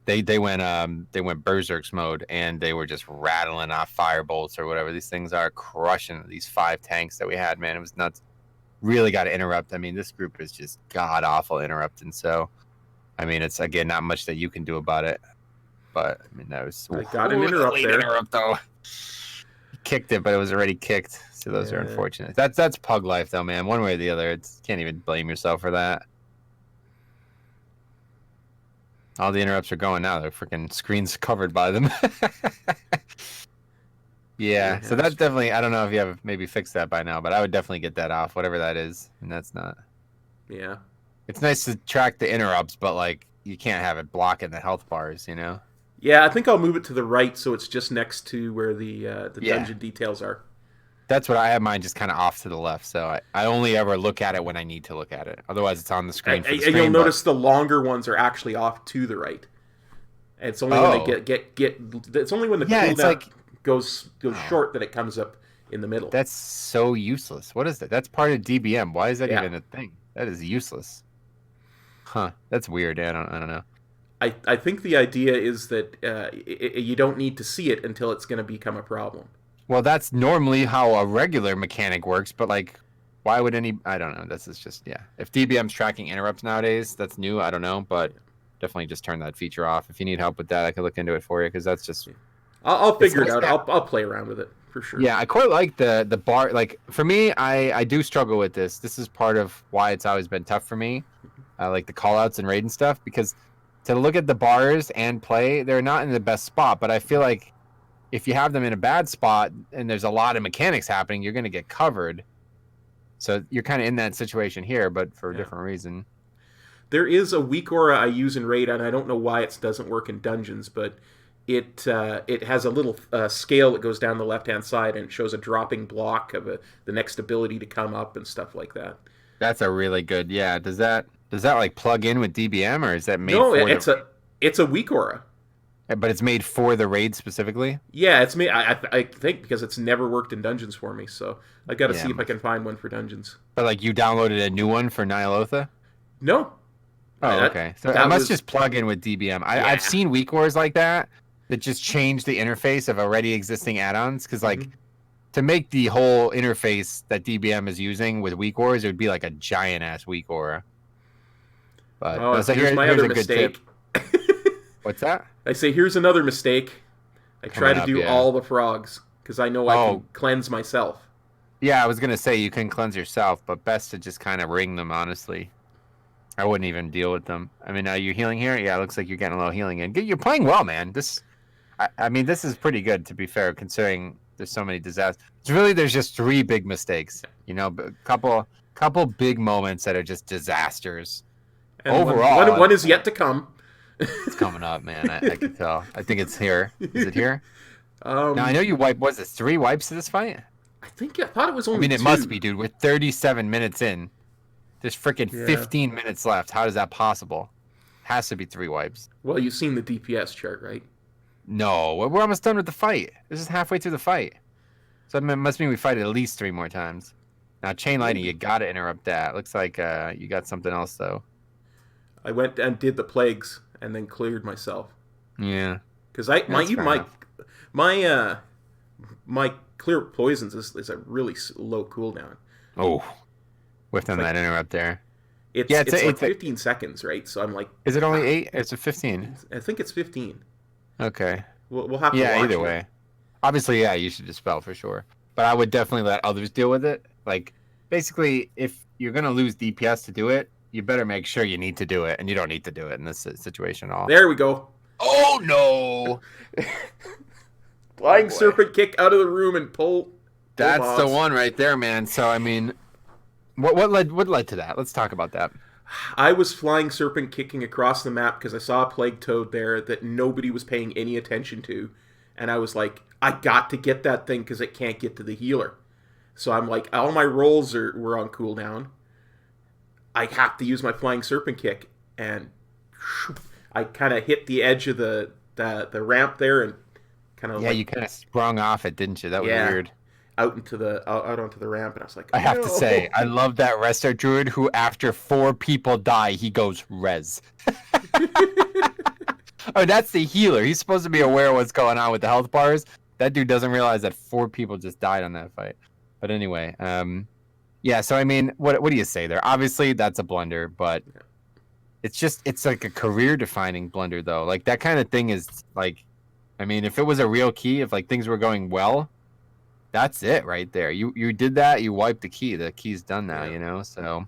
They went berserks mode and they were just rattling off fire bolts or whatever these things are, crushing these 5 tanks that we had, man. It was nuts. Really got to interrupt. I mean, this group is just god awful interrupting. So, I mean, it's again not much that you can do about it. But I mean, that was I got an interrupt late there. interrupt though. He kicked it, but it was already kicked. So those are Yeah. unfortunate. That's pug life though, man. One way or the other, it's can't even blame yourself for that. All the interrupts are going now. Their freaking screen's covered by them. Yeah, so that's definitely. I don't know if you have maybe fixed that by now, but I would definitely get that off, whatever that is. And that's not. Yeah. It's nice to track the interrupts, but like you can't have it blocking the health bars, you know? Yeah, I think I'll move it to the right so it's just next to where the Yeah. dungeon details are. That's what I have mine just kind of off to the left, so I only ever look at it when I need to look at it. Otherwise, it's on the screen for the And stream. you'll notice the longer ones are actually off to the right. And it's only when they get it's only when the Yeah, it's cooldown like goes short that it comes up in the middle. that's so useless. What is that? That's part of DBM. Why is that Yeah. even a thing? That is useless. Huh? That's weird. I don't know. I think the idea is that you don't need to see it until it's going to become a problem. Well, that's normally how a regular mechanic works, but like, why would any? I don't know. This is just yeah. If DBM's tracking interrupts nowadays, that's new. I don't know, but definitely just turn that feature off. If you need help with that, I can look into it for you because that's just. I'll figure it nice out. I'll play around with it for sure. Yeah, I quite like the bar. Like for me, I do struggle with this. This is part of why it's always been tough for me. Like the callouts and raid and stuff because to look at the bars and play, they're not in the best spot. But I feel like if you have them in a bad spot and there's a lot of mechanics happening, you're going to get covered. So you're kind of in that situation here, but for a different reason. There is a weak aura I use in raid, and I don't know why it doesn't work in dungeons, but it has a little scale that goes down the left hand side, and it shows a dropping block of the next ability to come up and stuff like that. That's a really good. Yeah. Does that like plug in with DBM or is that made? No, for it's a weak aura. But it's made for the raid specifically. Yeah, it's made. I think because it's never worked in dungeons for me, so I got to Yeah, see if I can find one for dungeons. But like you downloaded a new one for Nihilotha? No. Oh, okay. So it must just plug in with DBM. I've seen weak wars like that just change the interface of already existing add-ons because like to make the whole interface that DBM is using with weak wars, it would be like a giant ass weak aura. But so here's my other a good mistake. What's that? I say here's another mistake. I try to do all the frogs because I know I can cleanse myself. Yeah, I was gonna say you can cleanse yourself, but best to just kind of ring them. Honestly, I wouldn't even deal with them. I mean, are you healing here? Yeah, it looks like you're getting a little healing in. You're playing well, man. I mean, this is pretty good to be fair, considering there's so many disasters. There's just 3 big mistakes. You know, a couple big moments that are just disasters. And overall, one is yet to come. It's coming up, man. I can tell. I think it's here. Is it here? Now I know you wiped. Was it 3 wipes to this fight? I thought it was only. I mean, it 2. must be, dude. We're 37 minutes in. There's freaking 15 minutes left. How is that possible? Has to be 3 wipes. Well, you've seen the DPS chart, right? No, we're almost done with the fight. This is halfway through the fight. So it must mean we fight at least 3 more times. Now, chain lightning, you gotta interrupt that. Looks like you got something else though. I went and did the plagues and then cleared myself. Yeah. Because my clear poisons is a really low cooldown. Oh, whiffed on that interrupt there. It's like 15 seconds, right? So I'm like, is it only 8? It's a 15. I think it's 15. Okay. We'll have to watch either way. Obviously, yeah, you should dispel for sure. But I would definitely let others deal with it. Like, basically, if you're gonna lose DPS to do it, you better make sure you need to do it, and you don't need to do it in this situation at all. There we go. Oh no! Flying serpent kick out of the room and pull. That's the one right there, man. So I mean, what led to that? Let's talk about that. I was flying serpent kicking across the map because I saw a plague toad there that nobody was paying any attention to, and I was like, I got to get that thing because it can't get to the healer. So I'm like, all my rolls were on cooldown. I have to use my flying serpent kick, and I kind of hit the edge of the ramp there and kind of you kind of sprung off it, didn't you? That was weird. Out onto the ramp, and I was like, I have to say, I love that restart druid who, after 4 people die, he goes res. Oh, that's the healer. He's supposed to be aware of what's going on with the health bars. That dude doesn't realize that 4 people just died on that fight. But anyway, yeah. So I mean, what do you say there? Obviously, that's a blunder, but it's like a career-defining blunder, though. Like that kind of thing is like, I mean, if it was a real key, if like things were going well, that's it right there. You did that. You wiped the key. The key's done now. You know. So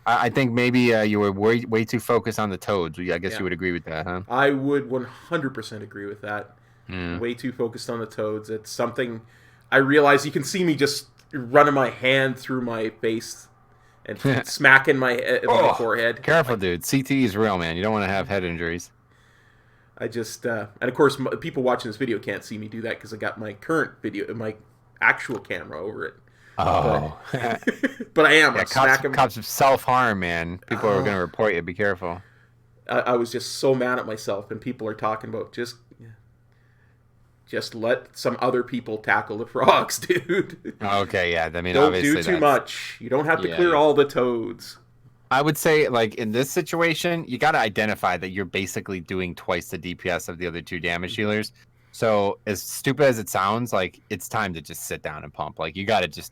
I think maybe you were way too focused on the toads. I guess you would agree with that, huh? I would 100% agree with that. Way too focused on the toads. It's something I realize. You can see me just running my hand through my face and smacking my forehead. Careful, dude. CT is real, man. You don't want to have head injuries. I just and of course people watching this video can't see me do that because I got my current video, my actual camera over it. Oh, but I am. Yeah, cops of self-harm, man. People are going to report you. Be careful. I was just so mad at myself, and people are talking about just let some other people tackle the frogs, dude. Okay, yeah. I mean, don't obviously do too much. You don't have to clear all the toads. I would say, like, in this situation, you got to identify that you're basically doing twice the DPS of the other 2 damage healers. So, as stupid as it sounds, like, it's time to just sit down and pump. Like, you got to just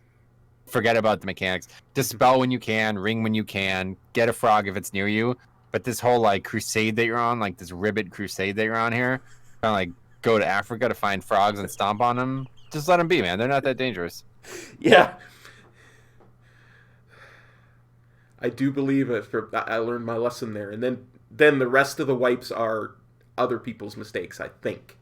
forget about the mechanics. Dispel when you can, ring when you can, get a frog if it's near you. But this whole, like, crusade that you're on, like, this ribbit crusade that you're on here, kind of like, go to Africa to find frogs and stomp on them. Just let them be, man. They're not that dangerous. Yeah. I do believe I learned my lesson there. And then the rest of the wipes are other people's mistakes, I think.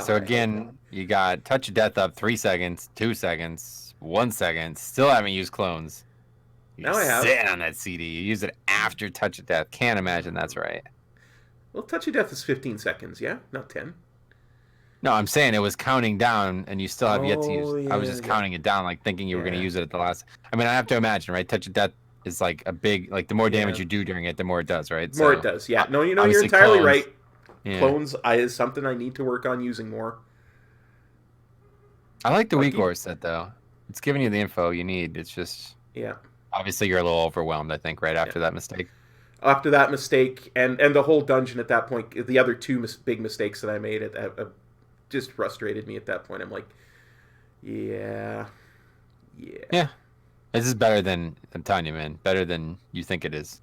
So again, you got Touch of Death up 3 seconds, 2 seconds, 1 second. Still haven't used clones. Now I have. Sit on that CD. You use it after Touch of Death. Can't imagine that's right. Well, Touch of Death is 15 seconds, yeah? Not 10. No, I'm saying it was counting down, and you still have yet to use it. I was just counting it down, like thinking you were going to use it at the last. I mean, I have to imagine, right? Touch of Death is like a big, like the more damage you do during it, the more it does, right? The more it does, yeah. No, you're entirely right. Yeah. Clones is something I need to work on using more. I like the weak ore set, though. It's giving you the info you need. It's just... Yeah. Obviously, you're a little overwhelmed, I think, right after that mistake. After that mistake, and the whole dungeon at that point, the other 2 big mistakes that I made just frustrated me at that point. I'm like, yeah. This is better than, I'm telling you, man, better than you think it is.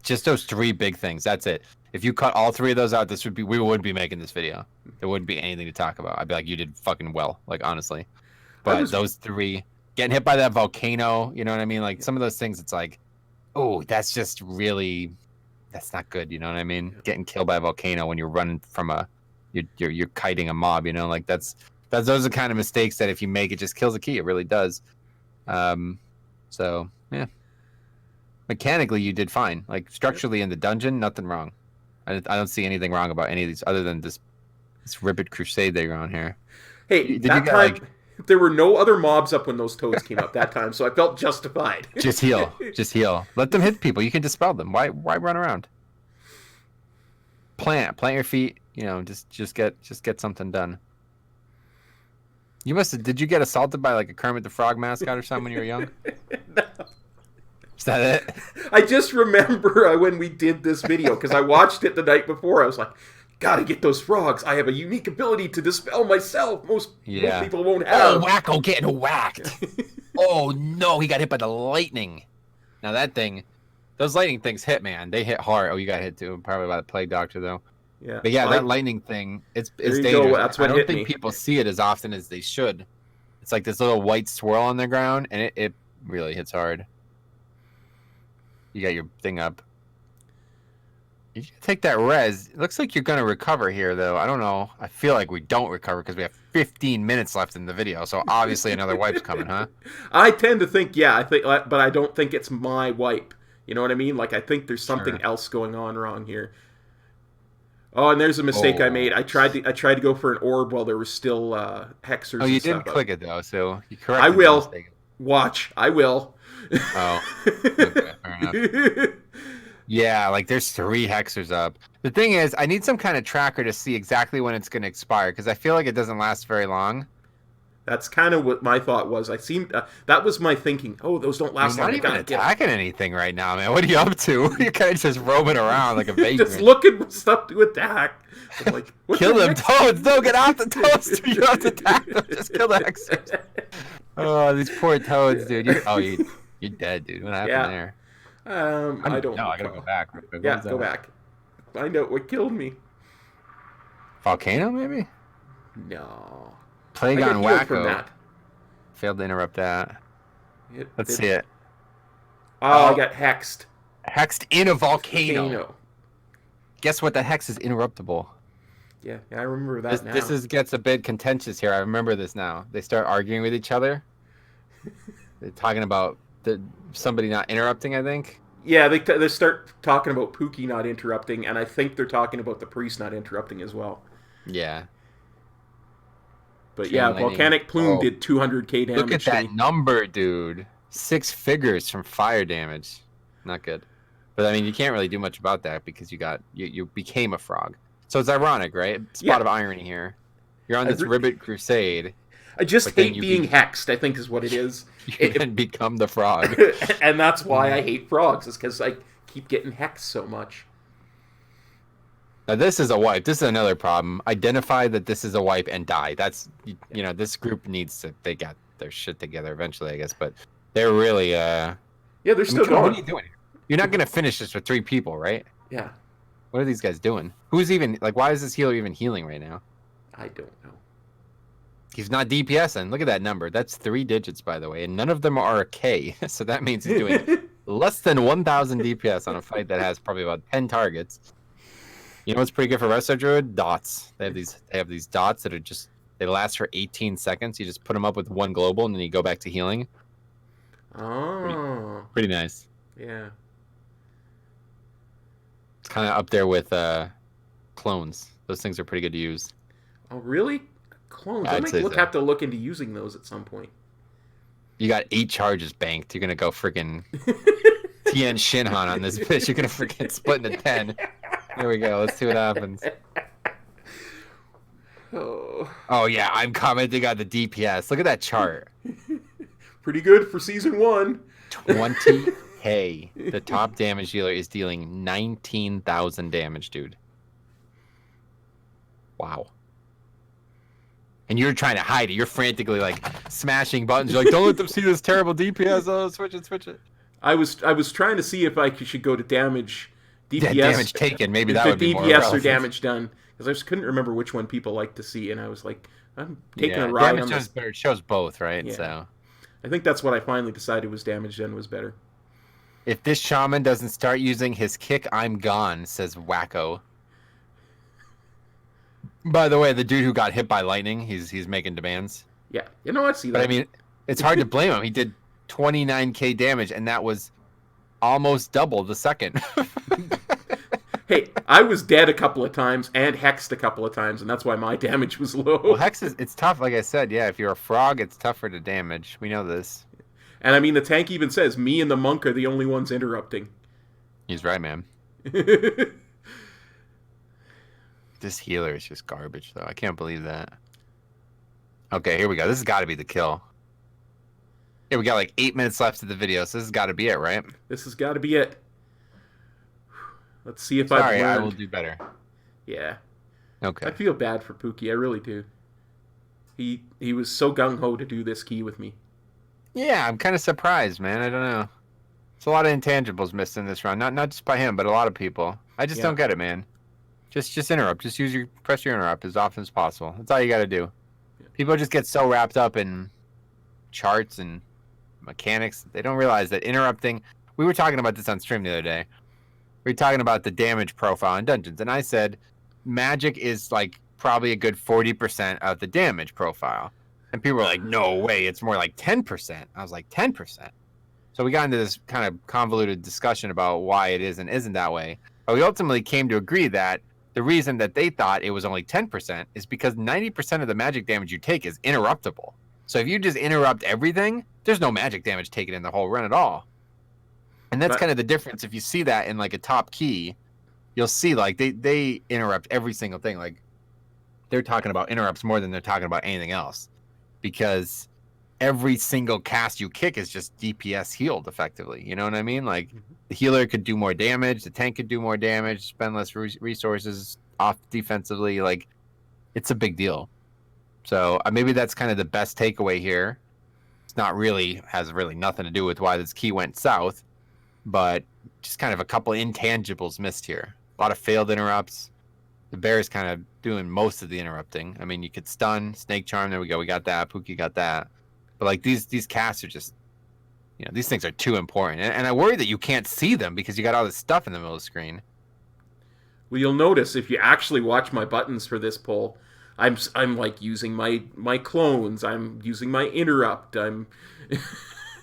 Just those 3 big things. That's it. If you cut all 3 of those out, we wouldn't be making this video. There wouldn't be anything to talk about. I'd be like, you did fucking well, like, honestly. But those 3, getting hit by that volcano, you know what I mean? Like, some of those things, it's like, oh, that's just really, that's not good, you know what I mean? Getting killed by a volcano when you're running from you're kiting a mob, you know? Like, those are the kind of mistakes that if you make, it just kills a key. It really does. So, yeah. Mechanically, you did fine. Like, structurally in the dungeon, nothing wrong. I don't see anything wrong about any of these other than this ribbit crusade that you're on here. Hey, there were no other mobs up when those toads came up that time, so I felt justified. Just heal. Let them hit people. You can dispel them. Why run around? Plant your feet. You know, just get something done. Did you get assaulted by like a Kermit the Frog mascot or something when you were young? No. Is that it? I just remember when we did this video, because I watched it the night before. I was like, gotta get those frogs. I have a unique ability to dispel myself. Most people won't have. Oh, Wacko getting whacked. Oh, no, he got hit by the lightning. Now that thing, those lightning things hit, man. They hit hard. Oh, you got hit too. Probably by the plague doctor, though. Yeah. But yeah, that lightning thing, it's dangerous. Go. That's what I don't hit think me. people see it as often as they should. It's like this little white swirl on the ground, and it really hits hard. You got your thing up. You can take that res. It looks like you're going to recover here, though. I don't know. I feel like we don't recover because we have 15 minutes left in the video. So obviously another wipe's coming, huh? I tend to think, yeah, I think, but I don't think it's my wipe. You know what I mean? Like, I think there's something else going on wrong here. Oh, and there's a mistake I made. I tried to go for an orb while there was still hexers. Oh, you didn't click it though, so you corrected. I will. Watch. I will. Oh. Okay, fair enough. Yeah, like there's 3 hexers up. The thing is, I need some kind of tracker to see exactly when it's going to expire because I feel like it doesn't last very long. That's kind of what my thought was. That was my thinking. Oh, those don't last long. You're not even attacking anything right now, man. What are you up to? You're kind of just roaming around like a vagrant. Just looking for stuff to attack. I'm like, kill them toads. Don't get off the toads. You don't have to attack them. Just kill the hexers. Oh, these poor toads, dude. You're dead, dude. What happened there? I don't know. I gotta go back. Yeah, go back. Find out what killed me. Volcano, maybe? No. Plague on Wacko. Failed to interrupt that. Let's see it. Oh, I got hexed. Hexed in a volcano. Guess what? The hex is interruptible. Yeah, I remember that now. This gets a bit contentious here. I remember this now. They start arguing with each other. They're talking about somebody not interrupting, I think. Yeah, they start talking about Pookie not interrupting, and I think they're talking about the priest not interrupting as well. Yeah. But yeah, Volcanic Plume did 200k damage. Look at that number, dude. 6 figures from fire damage. Not good. But I mean, you can't really do much about that because you became a frog. So it's ironic, right? Spot of irony here. You're on this Ribbit Crusade. I just hate being hexed, I think is what it is. You can become the frog. And that's why I hate frogs, is because I keep getting hexed so much. Now this is a wipe. This is another problem. Identify that this is a wipe and die. That's, this group needs to, they got their shit together eventually, I guess. But they're really, yeah, they're still going. What are you doing? You're not going to finish this with 3 people, right? Yeah. What are these guys doing? Who's even, why is this healer even healing right now? I don't know. He's not DPSing. Look at that number. That's 3 digits, by the way. And none of them are a K. So that means he's doing less than 1,000 DPS on a fight that has probably about 10 targets. You know what's pretty good for Resto Druid? Dots. They have these dots that are just, they last for 18 seconds. You just put them up with 1 global and then you go back to healing. Oh. Pretty nice. Yeah. It's kind of up there with clones. Those things are pretty good to use. Oh, really? Clones? I might have to look into using those at some point. You got 8 charges banked. You're going to go freaking Tien Shinhan on this bitch. You're going to freaking split into 10. Here we go. Let's see what happens. Oh, yeah. I'm commenting on the DPS. Look at that chart. Pretty good for Season 1. 20k. The top damage dealer is dealing 19,000 damage, dude. Wow. And you're trying to hide it. You're frantically, smashing buttons. You're like, don't let them see this terrible DPS. Oh, switch it. I was trying to see if I should go to damage... DPS, yeah, damage taken. Maybe that would be more DPS or damage done, because I just couldn't remember which one people like to see, and I was like, I'm taking a ride on this. It shows both, right? Yeah. So I think that's what I finally decided was damage done was better. If this shaman doesn't start using his kick, I'm gone, says Wacko. By the way, the dude who got hit by lightning, he's making demands. Yeah, I see that. But I mean, it's hard to blame him. He did 29k damage, and that was almost double the second. Hey, I was dead a couple of times and hexed a couple of times, and that's why my damage was low. Well, hex it's tough, like I said. Yeah, if you're a frog, it's tougher to damage. We know this. And I mean, the tank even says, me and the monk are the only ones interrupting. He's right, man. This healer is just garbage, though. I can't believe that. Okay, here we go. This has got to be the kill. Yeah, we got like 8 minutes left of the video, so this has got to be it, right? This has got to be it. Let's see if I've Sorry, I will learned. do better. Yeah. I Okay. feel bad for Pookie. I really do. He was so gung-ho to do this key with me. Yeah, I'm kind of surprised, man. I don't know. It's a lot of intangibles missed in this round. Not just by him, but a lot of people. I just Yeah. don't get it, man. Just interrupt. Just press your interrupt as often as possible. That's all you got to do. Yeah. People just get so wrapped up in charts and mechanics. They don't realize that interrupting. We were talking about this on stream the other day. We were talking about the damage profile in dungeons, and I said magic is like probably a good 40% of the damage profile. And people were like, no way, it's more like 10%. I was like, 10%. So we got into this kind of convoluted discussion about why it is and isn't that way. But we ultimately came to agree that the reason that they thought it was only 10% is because 90% of the magic damage you take is interruptible. So if you just interrupt everything, there's no magic damage taken in the whole run at all. And that's kind of the difference. If you see that in like a top key, you'll see like they interrupt every single thing. Like they're talking about interrupts more than they're talking about anything else, because every single cast you kick is just DPS healed effectively. You know what I mean? Like the healer could do more damage, the tank could do more damage, spend less resources off defensively. Like it's a big deal. So maybe that's kind of the best takeaway here. It's not really has really nothing to do with why this key went south, but just kind of a couple intangibles missed here. A lot of failed interrupts. The bear is kind of doing most of the interrupting. I mean, you could stun, snake charm. There we go. We got that. Pookie got that. But like these casts are just, these things are too important. And I worry that you can't see them because you got all this stuff in the middle of the screen. Well, you'll notice if you actually watch my buttons for this poll, I'm like using my clones. I'm using my interrupt. I'm.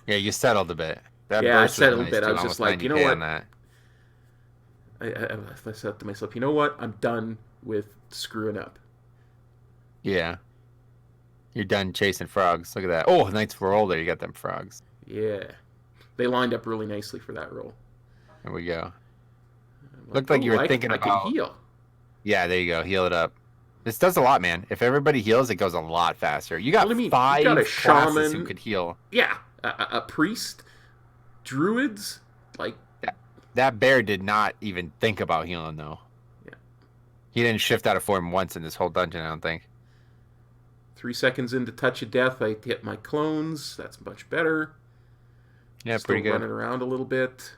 Yeah, you settled a bit. That Yeah, I burst was settled a nice bit. too, I was just almost like, you know 90K what? on that. I said to myself, you know what? I'm done with screwing up. Yeah. You're done chasing frogs. Look at that. Oh, Knights for Older. You got them frogs. Yeah, they lined up really nicely for that roll. There we go. Like, Looked like you were thinking I about. can heal. Yeah, there you go. Heal it up. This does a lot, man. If everybody heals, it goes a lot faster. You got five you got a classes shaman who could heal. Yeah, a priest, druids, like that bear did not even think about healing though. Yeah, he didn't shift out of form once in this whole dungeon. I don't think. 3 seconds into Touch of Death, I hit my clones. That's much better. Yeah, Still pretty good. Running around a little bit.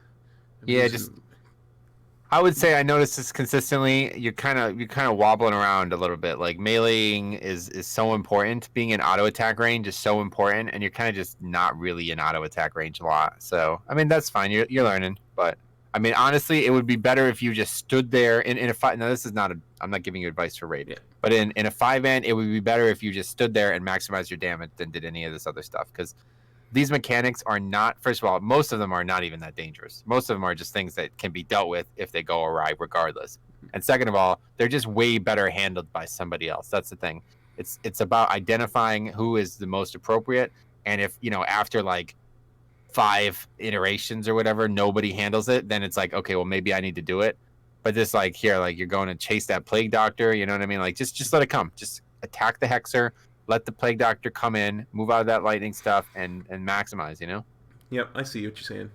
I would say I noticed this consistently. You're kind of wobbling around a little bit. Like meleeing is so important. Being in auto attack range is so important, and you're kind of just not really in auto attack range a lot. So I mean that's fine. You're learning, but I mean honestly, it would be better if you just stood there in a fight. Now this is not I'm not giving you advice for raid, but in a 5-end, it would be better if you just stood there and maximized your damage than did any of this other stuff, because these mechanics are not, first of all, most of them are not even that dangerous. Most of them are just things that can be dealt with if they go awry regardless. And second of all, they're just way better handled by somebody else. That's the thing. It's about identifying who is the most appropriate. And if, after like 5 iterations or whatever, nobody handles it, then it's like, okay, well, maybe I need to do it. But this like here, like you're going to chase that plague doctor, you know what I mean? Like just let it come. Just attack the hexer. Let the plague doctor come in, move out of that lightning stuff, and maximize, Yep, I see what you're saying.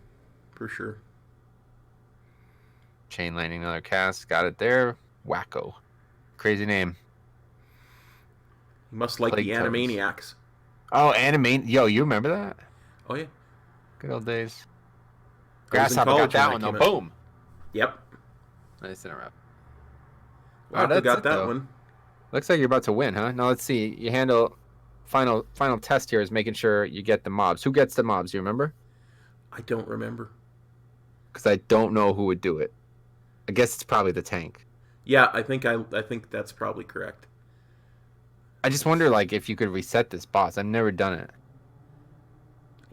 For sure. Chain lightning, another cast. Got it there. Wacko. Crazy name. You must like plague the toads. Animaniacs. Oh, Yo, you remember that? Oh, yeah. Good old days. Grasshopper got that one, though. Boom. Yep. Nice interrupt. Wow, I got that one. Looks like you're about to win, huh? Now let's see. You handle final test here is making sure you get the mobs. Who gets the mobs? Do you remember? I don't remember. Because I don't know who would do it. I guess it's probably the tank. Yeah, I think that's probably correct. I just wonder like if you could reset this boss. I've never done it.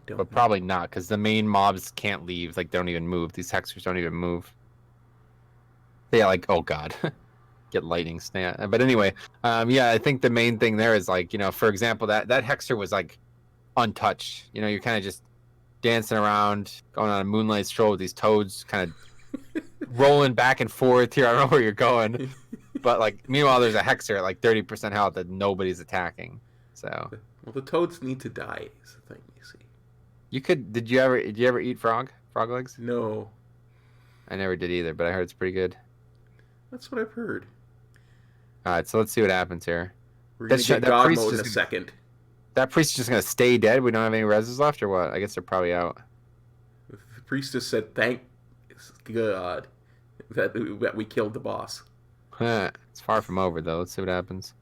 But probably not, because the main mobs can't leave. Like they don't even move. These hexers don't even move. Yeah, like oh god. Get lightning snap. But anyway, I think the main thing there is like, for example, that hexer was like untouched. You're kind of just dancing around, going on a moonlight stroll with these toads, kind of rolling back and forth here. I don't know where you're going, but like meanwhile, there's a hexer at like 30% health that nobody's attacking. So well, the toads need to die is the thing, you see. You could. Did you ever eat frog legs? No, I never did either, but I heard it's pretty good. that's what I've heard. All right, so let's see what happens here. We're gonna get That God priest mode in a just second. that priest is just gonna stay dead. We don't have any reses left, or what? I guess they're probably out. The priestess said, "Thank God that we killed the boss." It's far from over though. Let's see what happens.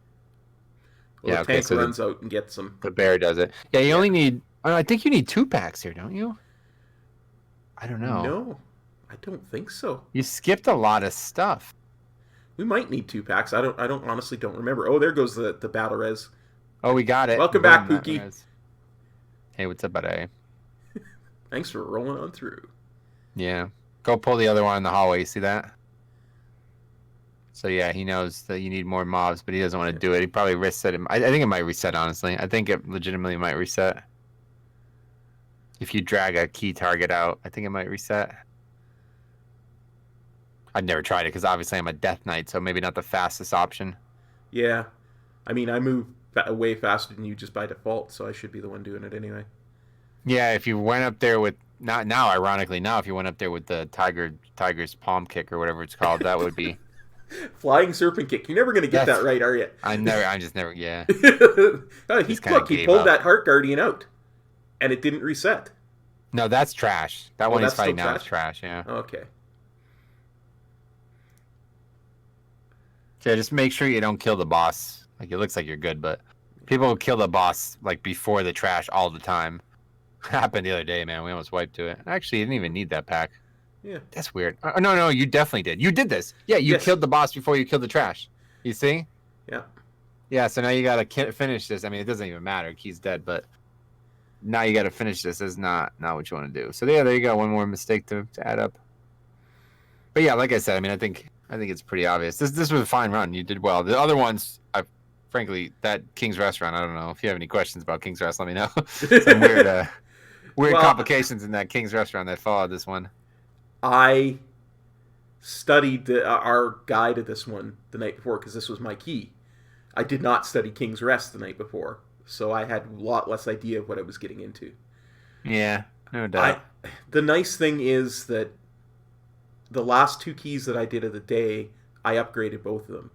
Well, Yeah, the okay. tank So runs out and gets them. the bear does it. Yeah, you Yeah. only need. Oh, I think you need 2 packs here, don't you? I don't know. No, I don't think so. You skipped a lot of stuff. We might need 2 packs. I don't honestly don't remember. Oh, there goes the battle res. Oh, we got it. Welcome back, Pookie. Hey, what's up, buddy? Thanks for rolling on through. Yeah. Go pull the other one in the hallway. You see that? So yeah, he knows that you need more mobs, but he doesn't want to do it. He probably reset him. I think it might reset, honestly. I think it legitimately might reset. If you drag a key target out, I think it might reset. I'd never tried it because obviously I'm a Death Knight, so maybe not the fastest option. Yeah, I mean I move way faster than you just by default, so I should be the one doing it anyway. Yeah, if you went up there with not now, ironically now, if you went up there with the tiger's palm kick or whatever it's called, that would be Flying serpent kick. You're never gonna get that right, are you? I just never. Yeah. He pulled that heart guardian out, and it didn't reset. No, that's trash. That one he's fighting now is trash. Yeah. Okay. Yeah, just make sure you don't kill the boss. Like, it looks like you're good, but people kill the boss like before the trash all the time. Happened the other day, man. We almost wiped to it. Actually, you didn't even need that pack. Yeah. That's weird. No, you definitely did. You did this. Yeah, you killed the boss before you killed the trash. You see? Yeah. Yeah, so now you gotta finish this. I mean, it doesn't even matter. Key's dead, but now you gotta finish this. This is not what you want to do. So yeah, there you go. One more mistake to add up. But yeah, like I said, I mean, I think it's pretty obvious. This was a fine run. You did well. The other ones, frankly, that King's Restaurant, I don't know. If you have any questions about King's Rest, let me know. Some weird complications in that King's Restaurant that followed this one. I studied our guide of this one the night before because this was my key. I did not study King's Rest the night before, so I had a lot less idea of what I was getting into. Yeah, no doubt. The nice thing is that the last 2 keys that I did of the day, I upgraded both of them.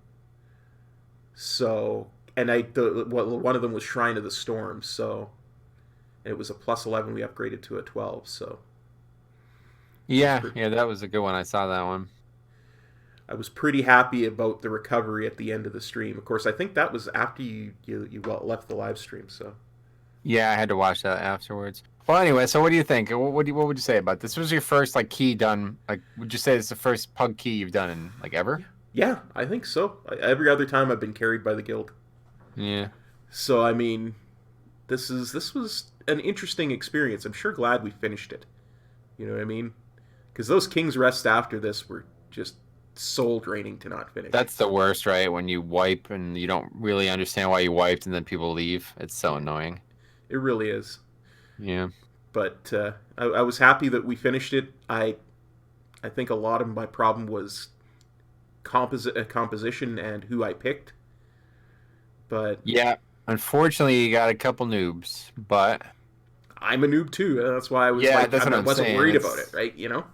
So, and one of them was Shrine of the Storm, so it was a +11. We upgraded to a 12, so. Yeah, that was a good one. I saw that one. I was pretty happy about the recovery at the end of the stream. Of course, I think that was after you left the live stream, so. Yeah, I had to watch that afterwards. Well, anyway, so what do you think? What would you say about this? Was your first key done? Would you say it's the first pug key you've done in ever? Yeah, I think so. Every other time I've been carried by the guild. Yeah. So I mean, this was an interesting experience. I'm sure glad we finished it. You know what I mean? Because those King's Rest after this were just soul draining to not finish. That's the worst, right? When you wipe and you don't really understand why you wiped, and then people leave. It's so annoying. It really is. Yeah. But I was happy that we finished it. I think a lot of my problem was composition and who I picked. But yeah, unfortunately, you got a couple noobs, but I'm a noob too. That's why I was I wasn't worried about it, right? You know,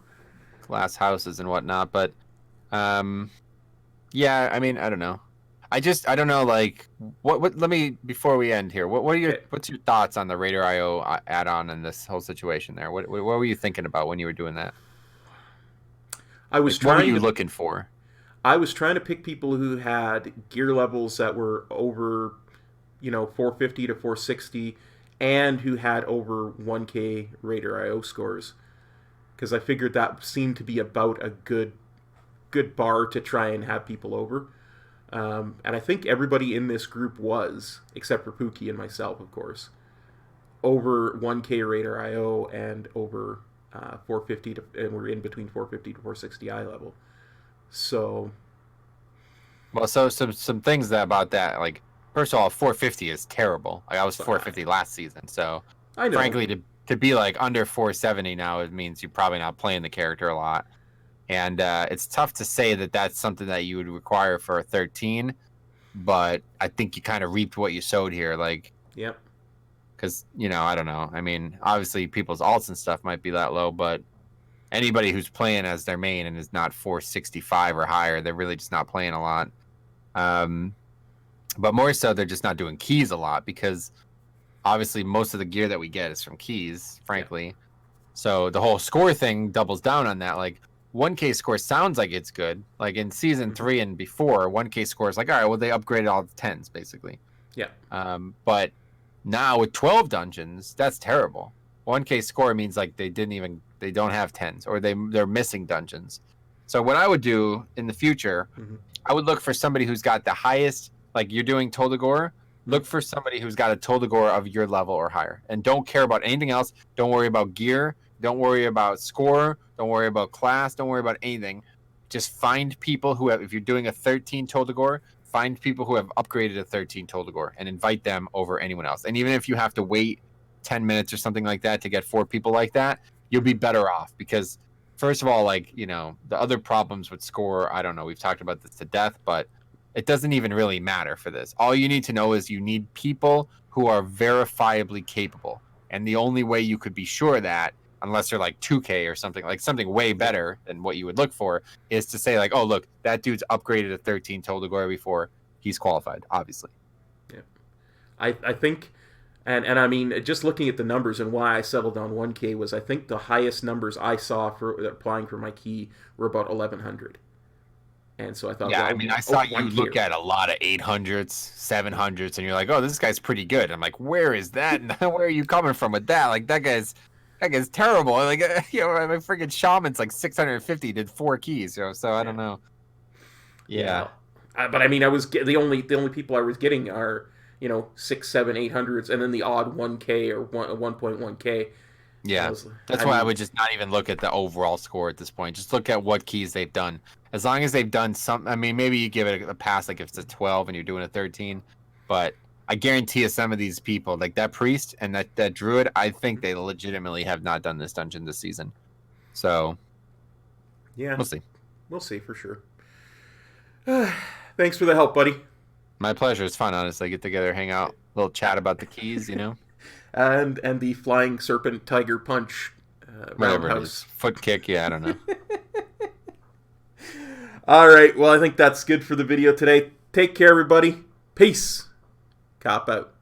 glass houses and whatnot. But yeah, I mean, I don't know. I don't know, what let me, before we end here, what's your thoughts on the Raider IO add-on and this whole situation there? What were you thinking about when you were doing that? What were you looking for? I was trying to pick people who had gear levels that were over, 450 to 460, and who had over 1K Raider IO scores, because I figured that seemed to be about a good bar to try and have people over. And I think everybody in this group was, except for Pookie and myself, of course, over 1K Raider IO and over 450 and we're in between 450 to 460 eye level. So, well, so some things about that, first of all, 450 is terrible. I was 450 last season, so I know. Frankly, to be under 470 now, it means you're probably not playing the character a lot. And it's tough to say that that's something that you would require for a 13, but I think you kind of reaped what you sowed here. Yep. Because, I don't know. I mean, obviously people's alts and stuff might be that low, but anybody who's playing as their main and is not 465 or higher, they're really just not playing a lot. But more so, they're just not doing keys a lot because obviously most of the gear that we get is from keys, frankly. Yeah. So the whole score thing doubles down on that. Like 1K score sounds like it's good. Like in season 3 and before, 1K score is like, all right, well, they upgraded all the 10s basically. Yeah. But now with 12 dungeons, that's terrible. 1K score means like they don't have 10s or they're missing dungeons. So what I would do in the future, I would look for somebody who's got the highest, like you're doing Toldagor, look for somebody who's got a Toldagor of your level or higher. And don't care about anything else. Don't worry about gear. Don't worry about score. Don't worry about class. Don't worry about anything. Just find people who have, if you're doing a 13 Toldagor, find people who have upgraded a 13 Toldagor and invite them over anyone else. And even if you have to wait 10 minutes or something like that to get 4 people like that, you'll be better off because first of all, like, the other problems with score, I don't know, we've talked about this to death, but it doesn't even really matter for this. All you need to know is you need people who are verifiably capable. And the only way you could be sure of that, unless you're like 2K or something, like something way better than what you would look for, is to say like, oh, look, that dude's upgraded a 13 Toldagor before. He's qualified, obviously. Yeah. I think, and I mean, just looking at the numbers and why I settled on 1K was I think the highest numbers I saw for applying for my key were about 1,100. And so I thought, yeah, well, I mean, I saw you look at a lot of 800s, 700s, and you're like, oh, this guy's pretty good. I'm like, where is that? Where are you coming from with that? Like, that guy's terrible. Like, my freaking shaman's like 650, did 4 keys, so I don't know. Yeah. But I mean, I was the only people I was getting are 6, 7, 800s, and then the odd 1K or 1.1K. Yeah, that's why I would just not even look at the overall score at this point. Just look at what keys they've done. As long as they've done some, I mean, maybe you give it a pass, like if it's a 12 and you're doing a 13. But I guarantee you some of these people, like that priest and that druid, I think they legitimately have not done this dungeon this season. So, yeah, we'll see. We'll see for sure. Thanks for the help, buddy. My pleasure. It's fun, honestly. Get together, hang out, a little chat about the keys, and the flying serpent tiger punch. Whatever it is. Foot kick, yeah, I don't know. All right, well, I think that's good for the video today. Take care, everybody. Peace. Cop out.